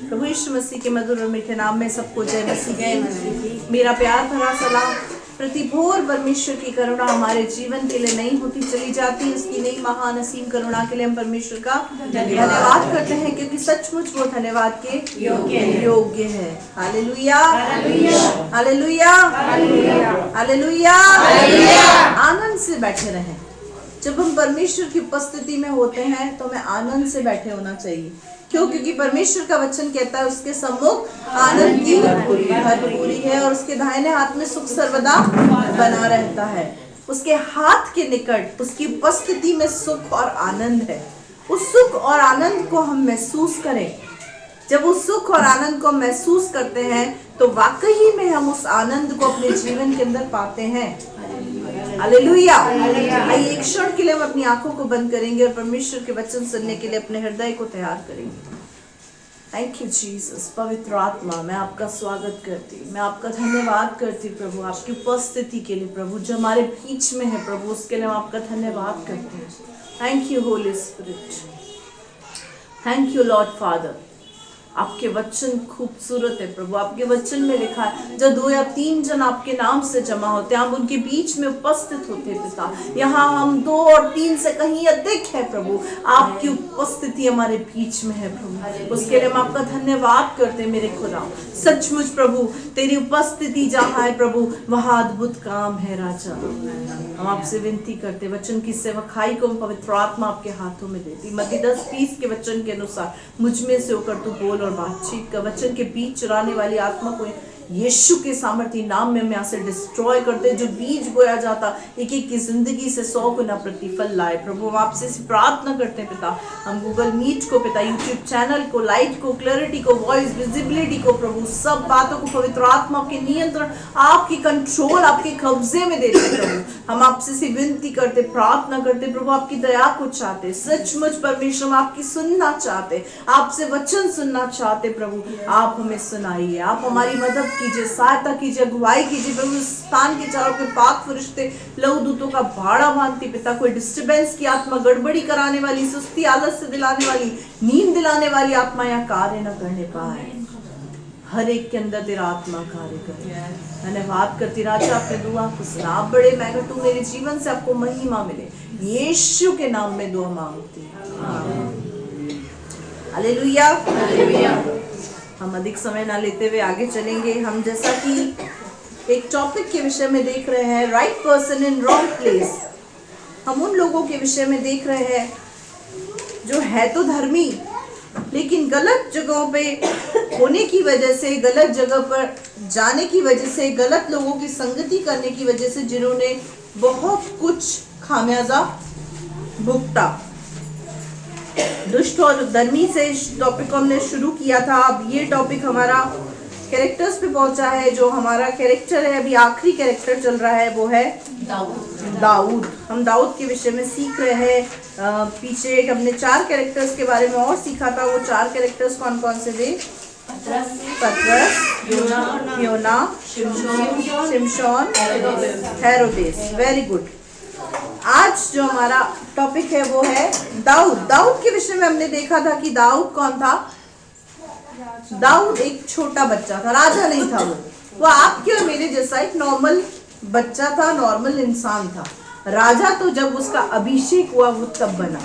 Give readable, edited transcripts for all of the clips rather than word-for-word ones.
प्रभु यीशु मसीह के मधुर और मीठे नाम में सबको जय मसीह। मेरा प्यार भरा सलाम। प्रतिभोर परमेश्वर की करुणा हमारे जीवन के लिए नहीं होती चली जाती है। उसकी नई महान असीम करुणा के लिए हम परमेश्वर का धन्यवाद करते हैं, क्योंकि सचमुच वो धन्यवाद के योग्य है। Hallelujah, hallelujah, hallelujah. आनंद से बैठे रहें। जब हम परमेश्वर की उपस्थिति में होते हैं तो हमें आनंद से बैठे होना चाहिए। क्यों? क्योंकि परमेश्वर का वचन कहता है उसके सम्मुख आनंद की भरपूरी है और उसके दाहिने हाथ में सुख सर्वदा बना रहता है। उसके हाथ के निकट उसकी उपस्थिति में सुख और आनंद है। उस सुख और आनंद को हम महसूस करें। जब उस सुख और आनंद को महसूस करते हैं तो वाकई में हम उस आनंद को अपने जीवन के अंदर पाते हैं। हालेलुया। आइए एक क्षण के लिए हम अपनी आंखों को बंद करेंगे और परमेश्वर के वचन सुनने के लिए अपने हृदय को तैयार करेंगे। Thank you Jesus. पवित्र आत्मा, मैं आपका स्वागत करती हूँ, मैं आपका धन्यवाद करती हूँ प्रभु, आपकी उपस्थिति के लिए प्रभु, जो हमारे बीच में है प्रभु, उसके लिए हम आपका धन्यवाद करते हैं। Thank you Holi spirit, thank you Lord father. आपके वचन खूबसूरत है प्रभु। आपके वचन में लिखा है, जब 2 या 3 जन आपके नाम से जमा होते हैं, हम उनके बीच में उपस्थित होते हैं पिता। यहाँ हम 2 और 3 से कहीं अधिक है प्रभु। आपकी उपस्थिति हमारे बीच में है प्रभु, उसके लिए हम आपका धन्यवाद करते हैं मेरे खुदा। सचमुच प्रभु, तेरी उपस्थिति जहाँ है प्रभु, वहाँ अद्भुत काम है राजा। हम आपसे विनती करते, वचन की सेवकाई को हम पवित्र आत्मा आपके हाथों में देती। मत्ती 10:20 के वचन के अनुसार मुझ में से होकर तू बोल और बातचीत का। वचन के बीच चुराने वाली आत्मा को यीशु के सामर्थ्य नाम में हम यहाँ से डिस्ट्रॉय करते हैं। जो बीज बोया जाता एक एक की जिंदगी से 100 गुना प्रतिफल लाए प्रभु। हम आपसे प्रार्थना करते हैं पिता, हम गूगल मीट को पिता, यूट्यूब चैनल को, लाइट को, क्लैरिटी को, वॉइस विजिबिलिटी को प्रभु, सब बातों को पवित्र आत्मा आपके नियंत्रण, आपकी कंट्रोल, आपके कब्जे में देते प्रभु। हम आपसे विनती करते, प्रार्थना करते प्रभु, आपकी दया को चाहते। सचमुच परमेश्वर हम आपकी सुनना चाहते, आपसे वचन सुनना चाहते प्रभु। आप हमें सुनाइए, आप हमारी मदद कीजिए, सहायता कीजिए, अगुवाई कीजिए प्रभु। स्थान के चारों पे पाक फरिश्ते लहू दूतों का भाड़ा बांधते पिता। कोई डिस्टर्बेंस की आत्मा, गड़बड़ी कराने वाली, सुस्ती, आलस्य दिलाने वाली, नींद दिलाने वाली आत्मा यहाँ कार्य न करने पाए। हर एक के अंदर तेरा आत्मा कार्य करे। धन्यवाद करती राजा, आपने दुआ को सुना। आप बड़े, मैं घटूं, मेरे जीवन से आपको महिमा मिले। यीशु के नाम में दुआ मांगती हूं। Hallelujah, hallelujah. हम अधिक समय ना लेते हुए आगे चलेंगे। हम जैसा कि एक टॉपिक के विषय में देख रहे हैं, right person in wrong place. हम उन लोगों के विषय में देख रहे हैं जो है तो धर्मी, लेकिन गलत जगहों पे होने की वजह से, गलत जगह पर जाने की वजह से, गलत लोगों की संगति करने की वजह से, जिन्होंने बहुत कुछ खामियाजा भुगता। दुष्ट और धर्मी से इस टॉपिक को हमने शुरू किया था। अब ये टॉपिक हमारा कैरेक्टर्स पे पहुंचा है। जो हमारा कैरेक्टर है, अभी आखिरी कैरेक्टर चल रहा है, वो है दाऊद। हम दाऊद के विषय में सीख रहे हैं। पीछे हमने 4 कैरेक्टर्स के बारे में और सीखा था। वो 4 कैरेक्टर्स कौन कौन से थे? पतरस, योना, शिमशोन, हेरोदेस। Very good. आज जो हमारा टॉपिक है वो है दाऊद। दाऊद के विषय में हमने देखा था कि दाऊद कौन था? दाऊद एक छोटा बच्चा था, राजा नहीं था। वो आपके और मेरे जैसा एक नॉर्मल बच्चा था, नॉर्मल इंसान था। राजा तो जब उसका अभिषेक हुआ वो तब बना।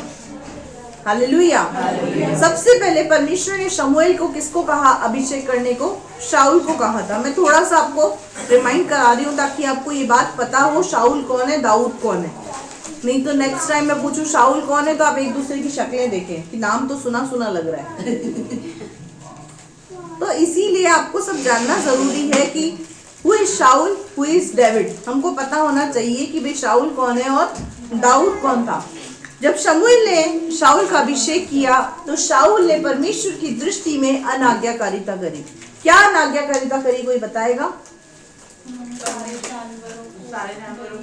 हालेलुया। सबसे पहले परमेश्वर ने शमूएल को किसको कहा अभिषेक करने को? शाऊल को कहा था। मैं थोड़ा सा आपको रिमाइंड करा रही हूँ ताकि आपको ये बात पता हो, शाऊल कौन है, दाऊद कौन है। नहीं तो नेक्स्ट टाइम मैं पूछूं शाऊल कौन है तो आप एक दूसरे की शक्लें देखें कि नाम तो सुना सुना लग रहा है। तो इसीलिए आपको सब जानना जरूरी है कि who is Saul, who is David. हमको पता होना चाहिए कि भाई शाऊल कौन है और दाऊद कौन था। जब शमूएल ने शाऊल का अभिषेक किया तो शाऊल ने परमेश्वर की दृष्टि में अनाज्ञाकारिता करी। क्या अनाज्ञाकारिता करी, कोई बताएगा?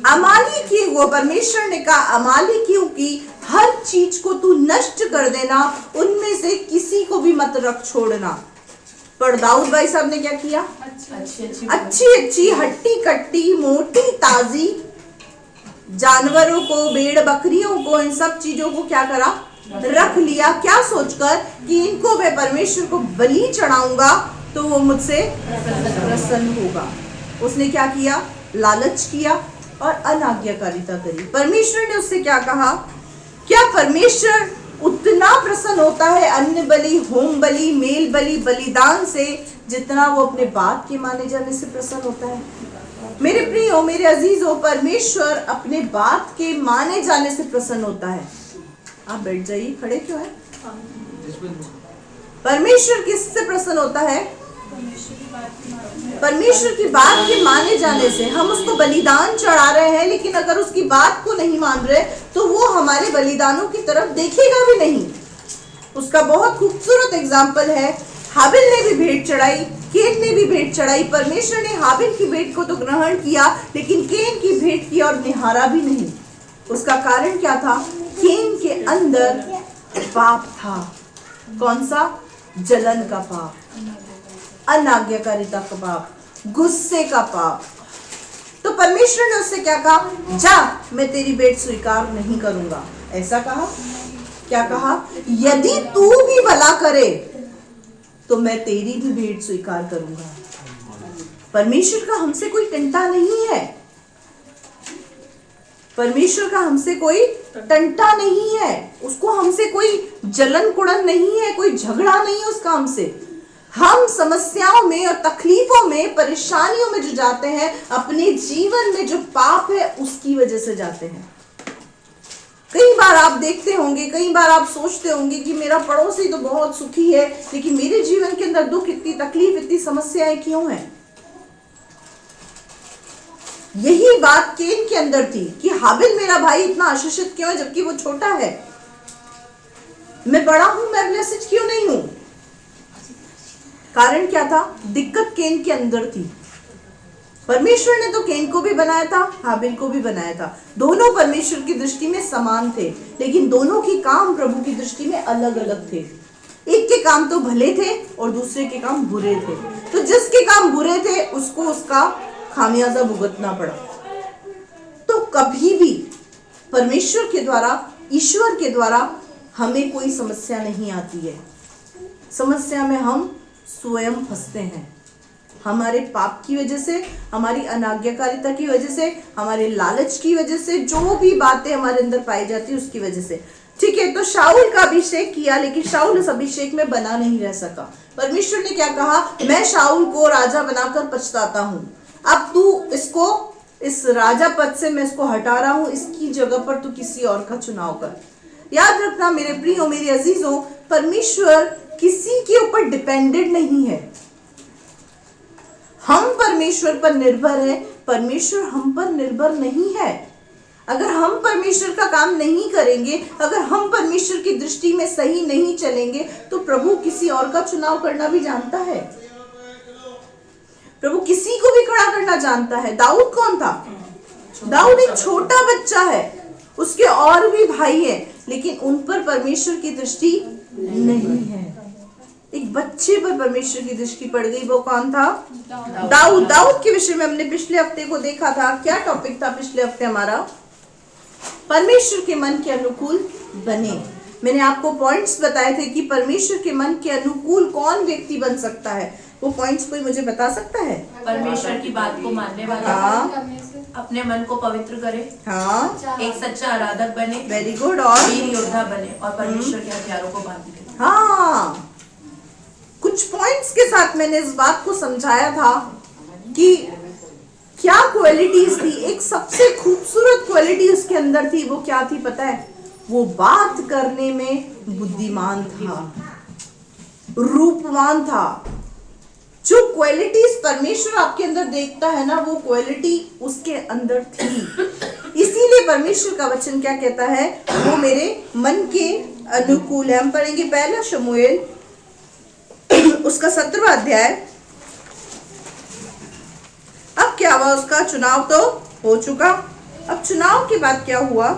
अमालिकी, वो परमेश्वर ने कहा अमालिकियों की हर चीज को तू नष्ट कर देना, उनमें से किसी को भी मत रख छोड़ना। पर दाऊद भाई साहब ने क्या किया? अच्छी हट्टी कट्टी मोटी ताजी जानवरों को, भेड़ बकरियों को, इन सब चीजों को क्या करा? रख लिया, क्या सोचकर कि इनको मैं परमेश्वर को बलि चढ़ाऊंगा तो वो मुझसे प्रसन्न होगा। उसने क्या किया? लालच किया और अनाज्ञाकारिता करी। परमेश्वर ने उससे क्या कहा? क्या परमेश्वर उतना प्रसन्न होता है अन्न बलि, होम बलि, मेल बलि, बलिदान से जितना वो अपने बात के माने जाने से प्रसन्न होता है? मेरे प्रियो, मेरे अजीजों, परमेश्वर अपने बात के माने जाने से प्रसन्न होता है। आप बैठ जाइए, खड़े क्यों है? परमेश्वर किससे प्रसन्न होता है? परमेश्वर की बात के माने जाने से। हम उसको बलिदान चढ़ा रहे हैं, लेकिन अगर उसकी बात को नहीं मान रहे तो वो हमारे बलिदानों की तरफ देखेगा भी नहीं। उसका बहुत खूबसूरत एग्जाम्पल है, हाबिल ने भी भेंट चढ़ाई, केन ने भी भेंट चढ़ाई। परमेश्वर ने हाबिल की भेंट को तो ग्रहण किया, लेकिन केन की भेंट की और निहारा भी नहीं। उसका कारण क्या था? केन के अंदर पाप था। कौन सा? जलन का पाप, अनाज्ञाकारिता का पाप, गुस्से का पाप। तो परमेश्वर ने उससे क्या कहा? जा, मैं तेरी भेंट स्वीकार नहीं करूंगा। ऐसा कहा? क्या कहा? यदि तू भी भला करे तो मैं तेरी भी भेंट स्वीकार करूंगा। परमेश्वर का हमसे कोई टंटा नहीं है। परमेश्वर का हमसे कोई टंटा नहीं है। उसको हमसे कोई जलन कुड़न नहीं है, कोई झगड़ा नहीं है उसका हमसे। हम समस्याओं में और तकलीफों में, परेशानियों में जो जाते हैं, अपने जीवन में जो पाप है उसकी वजह से जाते हैं। कई बार आप देखते होंगे, कई बार आप सोचते होंगे कि मेरा पड़ोसी तो बहुत सुखी है, लेकिन मेरे जीवन के अंदर दुख, इतनी तकलीफ, इतनी समस्याएं क्यों हैं? यही बात केन के अंदर थी कि हाबिल मेरा भाई इतना आशीषित क्यों है जबकि वो छोटा है। मैं बड़ा हूं, मैं ब्लेसिड क्यों नहीं हूं? कारण क्या था? दिक्कत केन के अंदर थी। परमेश्वर ने तो केन को भी बनाया था, हाबिल को भी बनाया था। दोनों परमेश्वर की दृष्टि में समान थे, लेकिन दोनों के काम प्रभु की दृष्टि में अलग अलग थे। एक के काम तो भले थे और दूसरे के काम बुरे थे। तो जिसके काम बुरे थे उसको उसका खामियाजा भुगतना पड़ा। तो कभी भी परमेश्वर के द्वारा, ईश्वर के द्वारा हमें कोई समस्या नहीं आती है। समस्या में हम स्वयं फंसते हैं, हमारे पाप की वजह से, हमारी अनाज्ञाकारिता की वजह से, हमारे लालच की वजह से, जो भी बातें हमारे अंदर पाई जाती है उसकी वजह से। ठीक है, तो शाऊल का अभिषेक किया, लेकिन शाऊल उस अभिषेक में बना नहीं रह सका। परमेश्वर ने क्या कहा? मैं शाऊल को राजा बनाकर पछताता हूं। अब तू इसको, इस राजा पद से मैं इसको हटा रहा हूं, इसकी जगह पर तू किसी और का चुनाव कर। याद रखना मेरे प्रियो, मेरे अजीजों, परमेश्वर किसी के ऊपर डिपेंडेंट नहीं है। हम परमेश्वर पर निर्भर है, परमेश्वर हम पर निर्भर नहीं है। अगर हम परमेश्वर का काम नहीं करेंगे, अगर हम परमेश्वर की दृष्टि में सही नहीं चलेंगे, तो प्रभु किसी और का चुनाव करना भी जानता है। प्रभु किसी को भी खड़ा करना जानता है। दाऊद कौन था? दाऊद एक छोटा बच्चा है, उसके और भी भाई हैं, लेकिन उन पर परमेश्वर की दृष्टि नहीं है। एक बच्चे पर परमेश्वर की दृष्टि पड़ गई, वो कौन था? दाऊद। दाऊद के विषय में हमने पिछले हफ्ते को देखा था। क्या टॉपिक था पिछले हफ्ते हमारा? परमेश्वर के मन के अनुकूल बने। मैंने आपको पॉइंट्स बताए थे कि परमेश्वर के मन के अनुकूल कौन व्यक्ति बन सकता है। वो पॉइंट्स कोई मुझे बता सकता है? परमेश्वर की बात को मानने वाला, हाँ, अपने मन को पवित्र करे, हाँ, एक सच्चा आराधक बने, वेरी गुड, और वीर योद्धा बने और परमेश्वर के हथियारों को बांध ले। हाँ, कुछ पॉइंट्स के साथ मैंने इस बात को समझाया था कि क्या क्वालिटीज थी। एक सबसे खूबसूरत क्वालिटी उसके अंदर थी, वो क्या थी पता है? वो बात करने में बुद्धिमान था, रूपवान था। जो क्वालिटीज परमेश्वर आपके अंदर देखता है ना, वो क्वालिटी उसके अंदर थी। इसीलिए परमेश्वर का वचन क्या कहता है? वो मेरे मन के अनुकूल है। हम पढ़ेंगे पहला शमूएल उसका 17वां अध्याय। अब क्या हुआ? उसका चुनाव तो हो चुका। अब चुनाव के बाद क्या हुआ?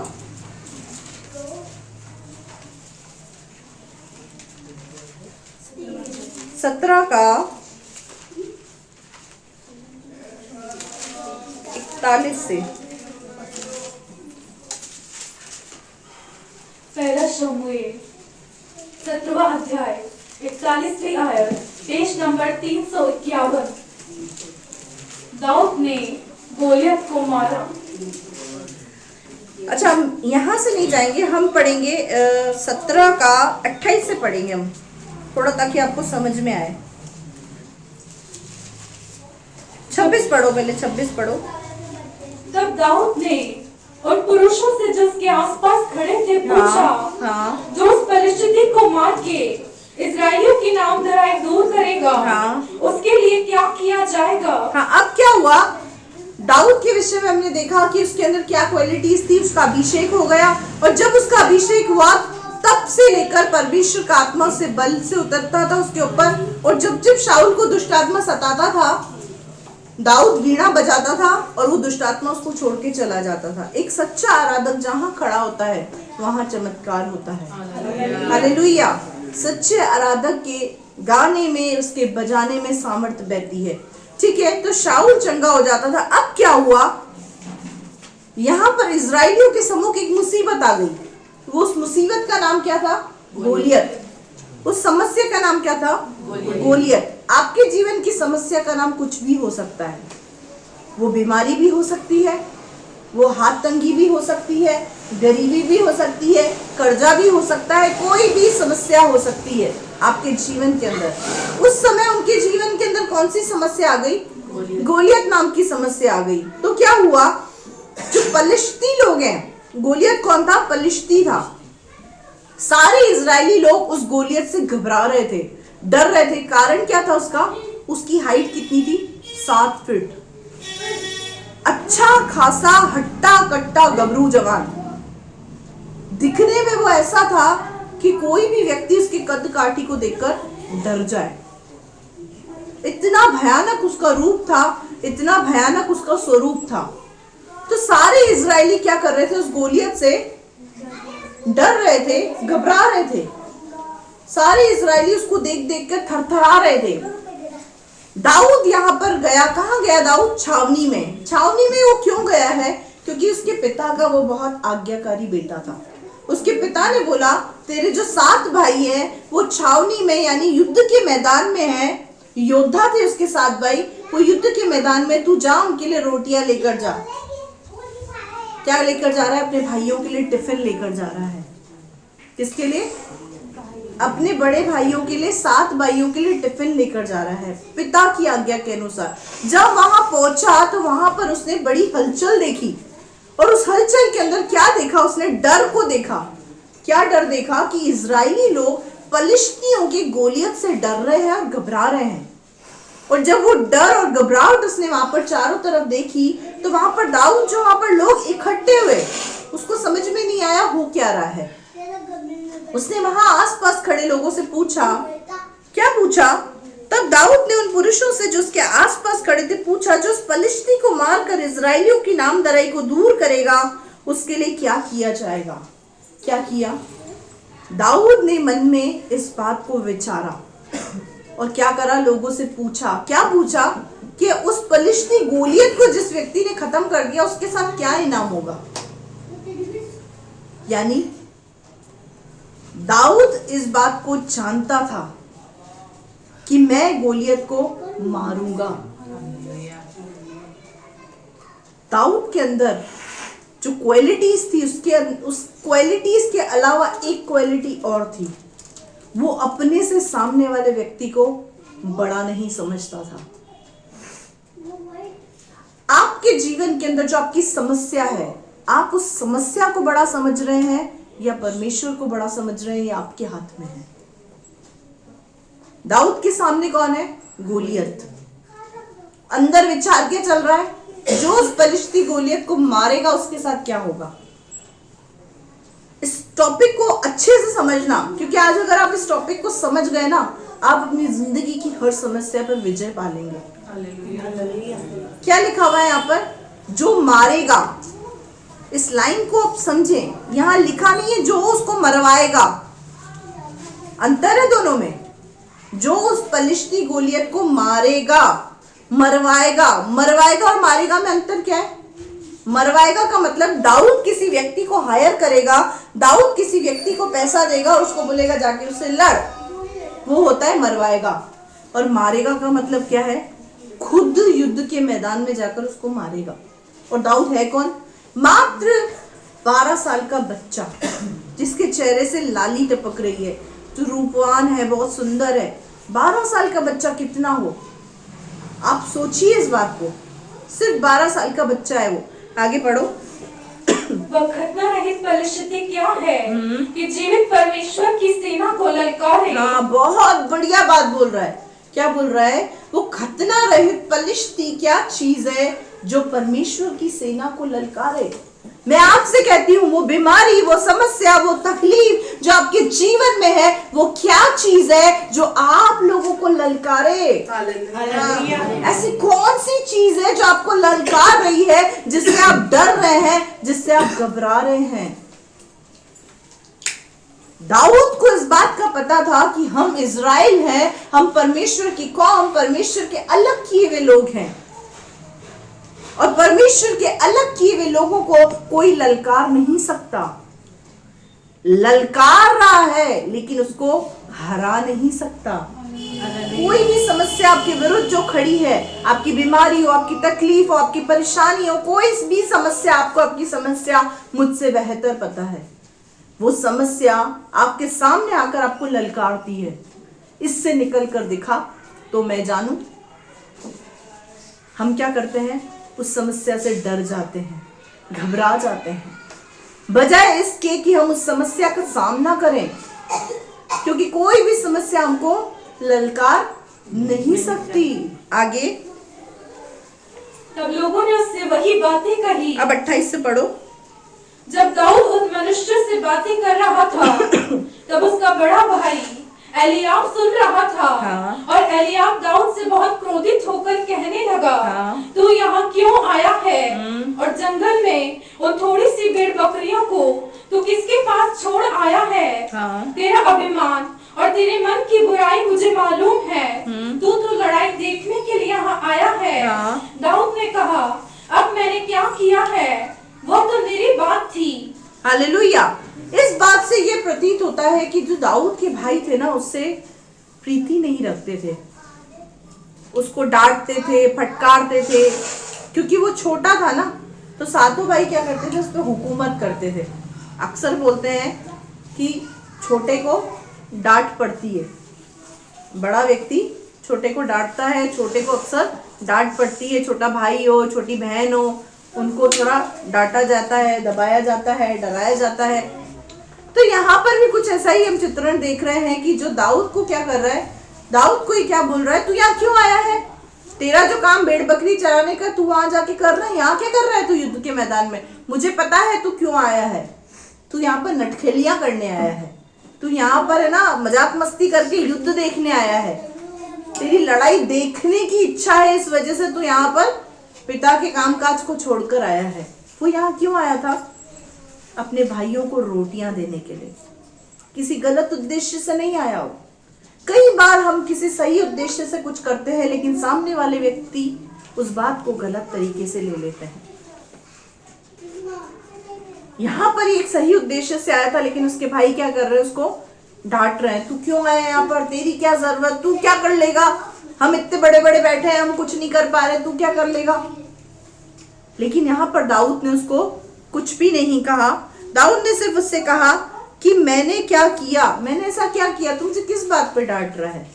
सत्रह का 41 से। पहला शमूएल अध्याय 41वीं आयत, पेज नंबर 351। दाऊद ने गोलियत को मारा। अच्छा, हम यहाँ से नहीं जाएंगे, हम पढ़ेंगे 17 का 28 से पढ़ेंगे हम, थोड़ा ताकि आपको समझ में आए। 26 पढ़ो, पहले 26 पढ़ो। तब दाऊद ने उन पुरुषों से जिसके आसपास खड़े थे पूछा, हाँ, जो उस पलिश्ती को मार के इस्राएलियों की नामधराई दूर करेगा, हाँ, उसके लिए क्या किया जाएगा? हाँ। अब क्या हुआ, दाऊद के विषय में हमने देखा कि उसके अंदर क्या क्वालिटीज थी, उसका अभिषेक हो गया, और जब उसका अभिषेक हुआ तब से लेकर परमेश्वर का आत्मा से बल से उतरता था उसके ऊपर। और जब जब शाऊल को दुष्ट आत्मा सताता था, दाऊद वीणा बजाता था और वो दुष्ट आत्मा उसको छोड़ के चला जाता था। एक सच्चा आराधक जहाँ खड़ा होता है वहाँ चमत्कार होता है। हालेलुया। सच्चे आराधक के गाने में, उसके बजाने में सामर्थ्य बहती है। ठीक है, तो शाऊल चंगा हो जाता था। अब क्या हुआ, यहाँ पर इजराइलियों के सम्मुख एक मुसीबत आ गई। वो उस मुसीबत का नाम क्या था? गोलियत। उस समस्या का नाम क्या था? गोलियत। आपके जीवन की समस्या का नाम कुछ भी हो सकता है। वो बीमारी भी हो सकती है, वो हाथ तंगी भी हो सकती है, गरीबी भी हो सकती है, कर्जा भी हो सकता है, कोई भी समस्या हो सकती है आपके जीवन के अंदर। उस समय उनके जीवन के अंदर कौन सी समस्या आ गई? गोलियत नाम की समस्या आ गई। तो क्या हुआ, जो पलिश्ती लोग हैं, गोलियत कौन था? पलिश्ती था। सारे इजरायली लोग उस गोलियत से घबरा रहे थे, डर रहे थे। कारण क्या था उसका? उसकी हाइट कितनी थी? 7 फीट। अच्छा खासा हट्टा कट्टा गबरू जवान, दिखने में वो ऐसा था कि कोई भी व्यक्ति उसके कद काठी को देखकर डर जाए। इतना भयानक उसका रूप था, इतना भयानक उसका स्वरूप था। तो सारे इजरायली क्या कर रहे थे? उस गोलियत से डर रहे थे, घबरा रहे थे। सारे इजरायली उसको देख देख कर थरथरा रहे थे। दाऊद यहाँ पर गया। कहाँ गया दाऊद? छावनी में। छावनी में वो क्यों गया है? क्योंकि उसके पिता का वो बहुत आज्ञाकारी बेटा था। उसके पिता ने बोला, तेरे जो 7 भाई हैं वो छावनी में यानी युद्ध के मैदान में हैं। योद्धा थे उसके 7 भाई, वो युद्ध के मैदान में, तू जा उनके लिए रोटियां लेकर जा। क्या लेकर जा रहा है? अपने भाइयों के लिए टिफिन लेकर जा रहा है। किसके लिए? अपने बड़े भाइयों के लिए, 7 भाइयों के लिए टिफिन लेकर जा रहा है पिता की आज्ञा के अनुसार। जब वहां पहुंचा तो वहां पर उसने बड़ी हलचल देखी, और उस हलचल के अंदर क्या देखा उसने? डर को देखा। क्या डर देखा? कि इजरायली लोग पलिश्तियों के गोलियत से डर रहे हैं और घबरा रहे हैं। और जब वो डर और घबराहट उसने वहां पर चारों तरफ देखी, तो वहां पर दाऊद, जो वहां पर लोग इकट्ठे हुए, उसको समझ में नहीं आया हो क्या रहा है। उसने वहां आसपास खड़े लोगों से पूछा। क्या पूछा? तब दाऊद ने उन पुरुषों से जो उसके आसपास खड़े थे पूछा, जो उस पलिश्ती को मारकर इजरायलियों की नामधराई को दूर करेगा, उसके लिए क्या किया जाएगा? क्या किया? दाऊद ने मन में इस बात को विचारा और क्या करा? लोगों से पूछा। क्या पूछा? कि उस पलिश्ती गोलियत को जिस व्यक्ति ने खत्म कर दिया, उसके साथ क्या इनाम होगा। यानी दाऊद इस बात को जानता था कि मैं गोलियत को मारूंगा। दाऊद के अंदर जो क्वालिटीज थी, उस क्वालिटीज के अलावा एक क्वालिटी और थी। वो अपने से सामने वाले व्यक्ति को बड़ा नहीं समझता था। आपके जीवन के अंदर जो आपकी समस्या है, आप उस समस्या को बड़ा समझ रहे हैं या परमेश्वर को बड़ा समझ रहे हैं? ये आपके हाथ में है। दाऊद के सामने कौन है? गोलियत। अंदर विचार क्या चल रहा है? जो उस पलिश्ती गोलियत को मारेगा उसके साथ क्या होगा। इस टॉपिक को अच्छे से समझना, क्योंकि आज अगर आप इस टॉपिक को समझ गए ना, आप अपनी जिंदगी की हर समस्या पर विजय पा लेंगे। क्या लिखा हुआ है यहाँ पर? जो मारेगा। इस लाइन को आप समझें, यहां लिखा नहीं है जो उसको मरवाएगा। अंतर है दोनों में। जो उस पलिश्ती गोलियत को मारेगा, मरवाएगा। मरवाएगा और मारेगा में अंतर क्या है? मरवाएगा का मतलब दाऊद किसी व्यक्ति को हायर करेगा, दाऊद किसी व्यक्ति को पैसा देगा और उसको बोलेगा जाके उससे लड़। वो होता है मरवाएगा, और मारेगा का मतलब क्या है? खुद युद्ध के मैदान में जाकर उसको मारेगा। और दाऊद है कौन? मात्र 12 साल का बच्चा, जिसके चेहरे से लाली टपक रही है, जो रूपवान है, बहुत सुंदर है। 12 साल का बच्चा कितना हो, आप सोचिए इस बात को। सिर्फ 12 साल का बच्चा है वो। आगे पढ़ो। वह खतना रहित पलिश्ती क्या है कि जीवित परमेश्वर की सेना को ललकारे। हाँ, बहुत बढ़िया बात बोल रहा है। क्या बोल रहा है? वो खतना रहित पलिश्ती क्या चीज है जो परमेश्वर की सेना को ललकारे। मैं आपसे कहती हूँ, वो बीमारी, वो समस्या, वो तकलीफ जो आपके जीवन में है, वो क्या चीज है जो आप लोगों को ललकारे? ऐसी कौन सी चीज है जो आपको ललकार रही है, जिससे आप डर रहे हैं, जिससे आप घबरा रहे हैं? दाऊद को इस बात का पता था कि हम इज़राइल हैं, हम परमेश्वर की कौम, परमेश्वर के अलग किए हुए लोग हैं, और परमेश्वर के अलग किए हुए लोगों को कोई ललकार नहीं सकता। ललकार रहा है लेकिन उसको हरा नहीं सकता। कोई भी समस्या आपके विरुद्ध जो खड़ी है, आपकी बीमारी हो, आपकी तकलीफ हो, आपकी परेशानी हो, कोई भी समस्या, आपको आपकी समस्या मुझसे बेहतर पता है। वो समस्या आपके सामने आकर आपको ललकारती है, इससे निकल कर दिखा तो मैं जानूं। हम क्या करते हैं? उस समस्या से डर जाते हैं, घबरा जाते हैं, बजाय इसके कि हम उस समस्या का सामना करें, क्योंकि कोई भी समस्या हमको ललकार नहीं सकती। आगे। तब लोगों ने उससे वही बातें कही। अब 28 से पढ़ो। जब दाऊद उस मनुष्य से बातें कर रहा था तब उसका बड़ा भाई एलियाब सुन रहा था। हाँ। और एलियाब दाऊद से बहुत क्रोधित होकर कहने लगा, हाँ। तू यहाँ क्यों आया है? और जंगल में उन थोड़ी सी भेड़ बकरियों को तू किसके पास छोड़ आया है? हाँ। तेरा अभिमान और तेरे मन की बुराई मुझे मालूम है। तू तो लड़ाई देखने के लिए यहाँ आया है। हाँ। दाऊद ने कहा, अब मैंने क्या किया है? वह तो मेरी बात थी। हालेलुया। इस बात से ये प्रतीत होता है कि जो दाऊद के भाई थे ना, उससे प्रीति नहीं रखते थे, उसको डांटते थे, फटकारते थे, क्योंकि वो छोटा था ना। तो सातों भाई क्या करते थे? उस पर हुकूमत करते थे। अक्सर बोलते हैं कि छोटे को डांट पड़ती है, बड़ा व्यक्ति छोटे को डांटता है, छोटे को अक्सर डांट पड़ती है। छोटा भाई हो, छोटी बहन हो, उनको थोड़ा डांटा जाता है, दबाया जाता है, डराया जाता है। तो यहाँ पर भी कुछ ऐसा ही हम चित्रण देख रहे हैं कि जो दाऊद को क्या कर रहा है, दाऊद को ही क्या बोल रहा है, तू यहाँ क्यों आया है? तेरा जो काम भेड़ बकरी चराने का, तू वहां जाके कर रहा है, यहाँ क्या कर रहा है तू युद्ध के मैदान में? मुझे पता है तू क्यों आया है। तू यहाँ पर नटखेलियां करने आया है, तू यहाँ पर है ना मजाक मस्ती करके युद्ध देखने आया है, तेरी लड़ाई देखने की इच्छा है, इस वजह से तू यहाँ पर पिता के कामकाज को छोड़कर आया है। वो यहाँ क्यों आया था? अपने भाइयों को रोटियां देने के लिए, किसी गलत उद्देश्य से नहीं आया हो। कई बार हम किसी सही उद्देश्य से कुछ करते हैं, लेकिन सामने वाले व्यक्ति उस बात को गलत तरीके से ले लेते हैं। यहाँ पर एक सही उद्देश्य से आया था, लेकिन उसके भाई क्या कर रहे हैं? उसको डांट रहे हैं। तू क्यों आया यहाँ पर? तेरी क्या जरूरत? तू क्या कर लेगा? हम इतने बड़े बड़े बैठे हैं, हम कुछ नहीं कर पा रहे, तू क्या कर लेगा? लेकिन यहाँ पर दाऊद ने उसको कुछ भी नहीं कहा। दाऊद ने सिर्फ उससे कहा कि मैंने क्या किया, मैंने ऐसा क्या किया, तुमसे किस बात पे डांट रहा है?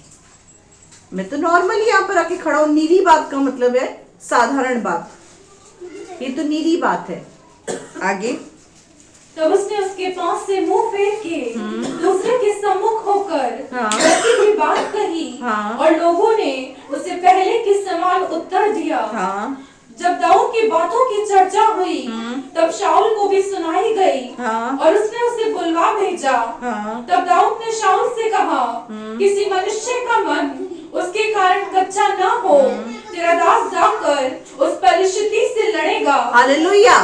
मैं तो नॉर्मली यहाँ पर आके खड़ा हूँ। नीरी बात का मतलब है साधारण बात, ये तो नीरी बात है। आगे। तब उसने उसके पास से मुंह फेर के दूसरे के सम्मुख होकर हाँ। वैसी ही बात कही। हाँ। और लोगों ने उसे पहले के समान उत्तर दिया। हाँ। जब दाऊद की बातों की चर्चा हुई तब शाऊल को भी सुनाई गई। हाँ। और उसने उसे बुलवा भेजा। हाँ। तब दाऊद ने शाऊल से कहा, किसी मनुष्य का मन उसके कारण कच्चा ना हो, तेरा दास जाकर उस पलिश्ती से लड़ेगा। हालेलुया।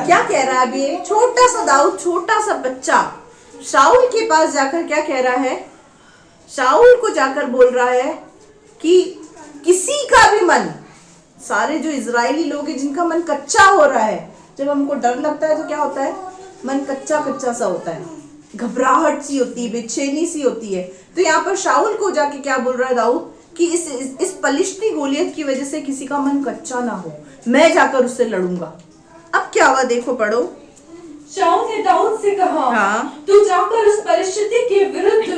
क्या कह रहा है अभी ये छोटा सा दाऊद, छोटा सा बच्चा शाऊल के पास जाकर क्या कह रहा है? शाऊल को जाकर बोल रहा है कि किसी का भी मन, सारे जो इजरायली लोग हैं जिनका मन कच्चा हो रहा है, जब हमको डर लगता है तो क्या होता है? मन कच्चा कच्चा सा होता है। घबराहट सी होती है, बेचैनी सी होती है। तो यहाँ पर शाऊल को जाके क्या बोल रहा है दाऊद कि इस पलिश्ती गोलियत की वजह से किसी का मन कच्चा ना हो, मैं जाकर उससे लड़ूंगा। अब क्या हुआ देखो, पढ़ो। शाऊल ने दाऊद से कहा, हाँ। तू जाकर उस पलिश्ती के विरुद्ध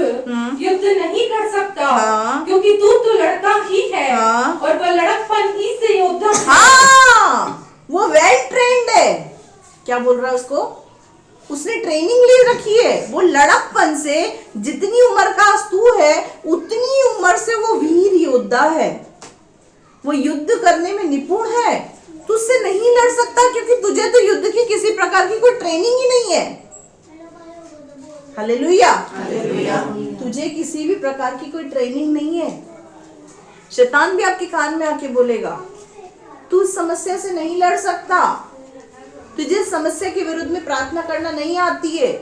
युद्ध नहीं कर सकता, हाँ। क्योंकि तू तो लड़का ही है, हाँ। और वह लड़कपन ही से योद्धा है। हाँ, वो वेल ट्रेन्ड है। क्या बोल रहा है उसको? उसने ट्रेनिंग ले रखी है। वो लड़कपन से, जितनी उम्र का तू है उतनी उम्र से वो वीर योद्धा है, वो युद्ध करने में निपुण है। तू उससे नहीं लड़ सकता क्योंकि तुझे तो युद्ध की किसी प्रकार की कोई ट्रेनिंग ही नहीं है। हालेलुया। तुझे किसी भी प्रकार की कोई ट्रेनिंग नहीं है। शैतान भी आपके कान में आके बोलेगा तू इस समस्या से नहीं लड़ सकता, तुझे इस समस्या के विरुद्ध में प्रार्थना करना नहीं आती है,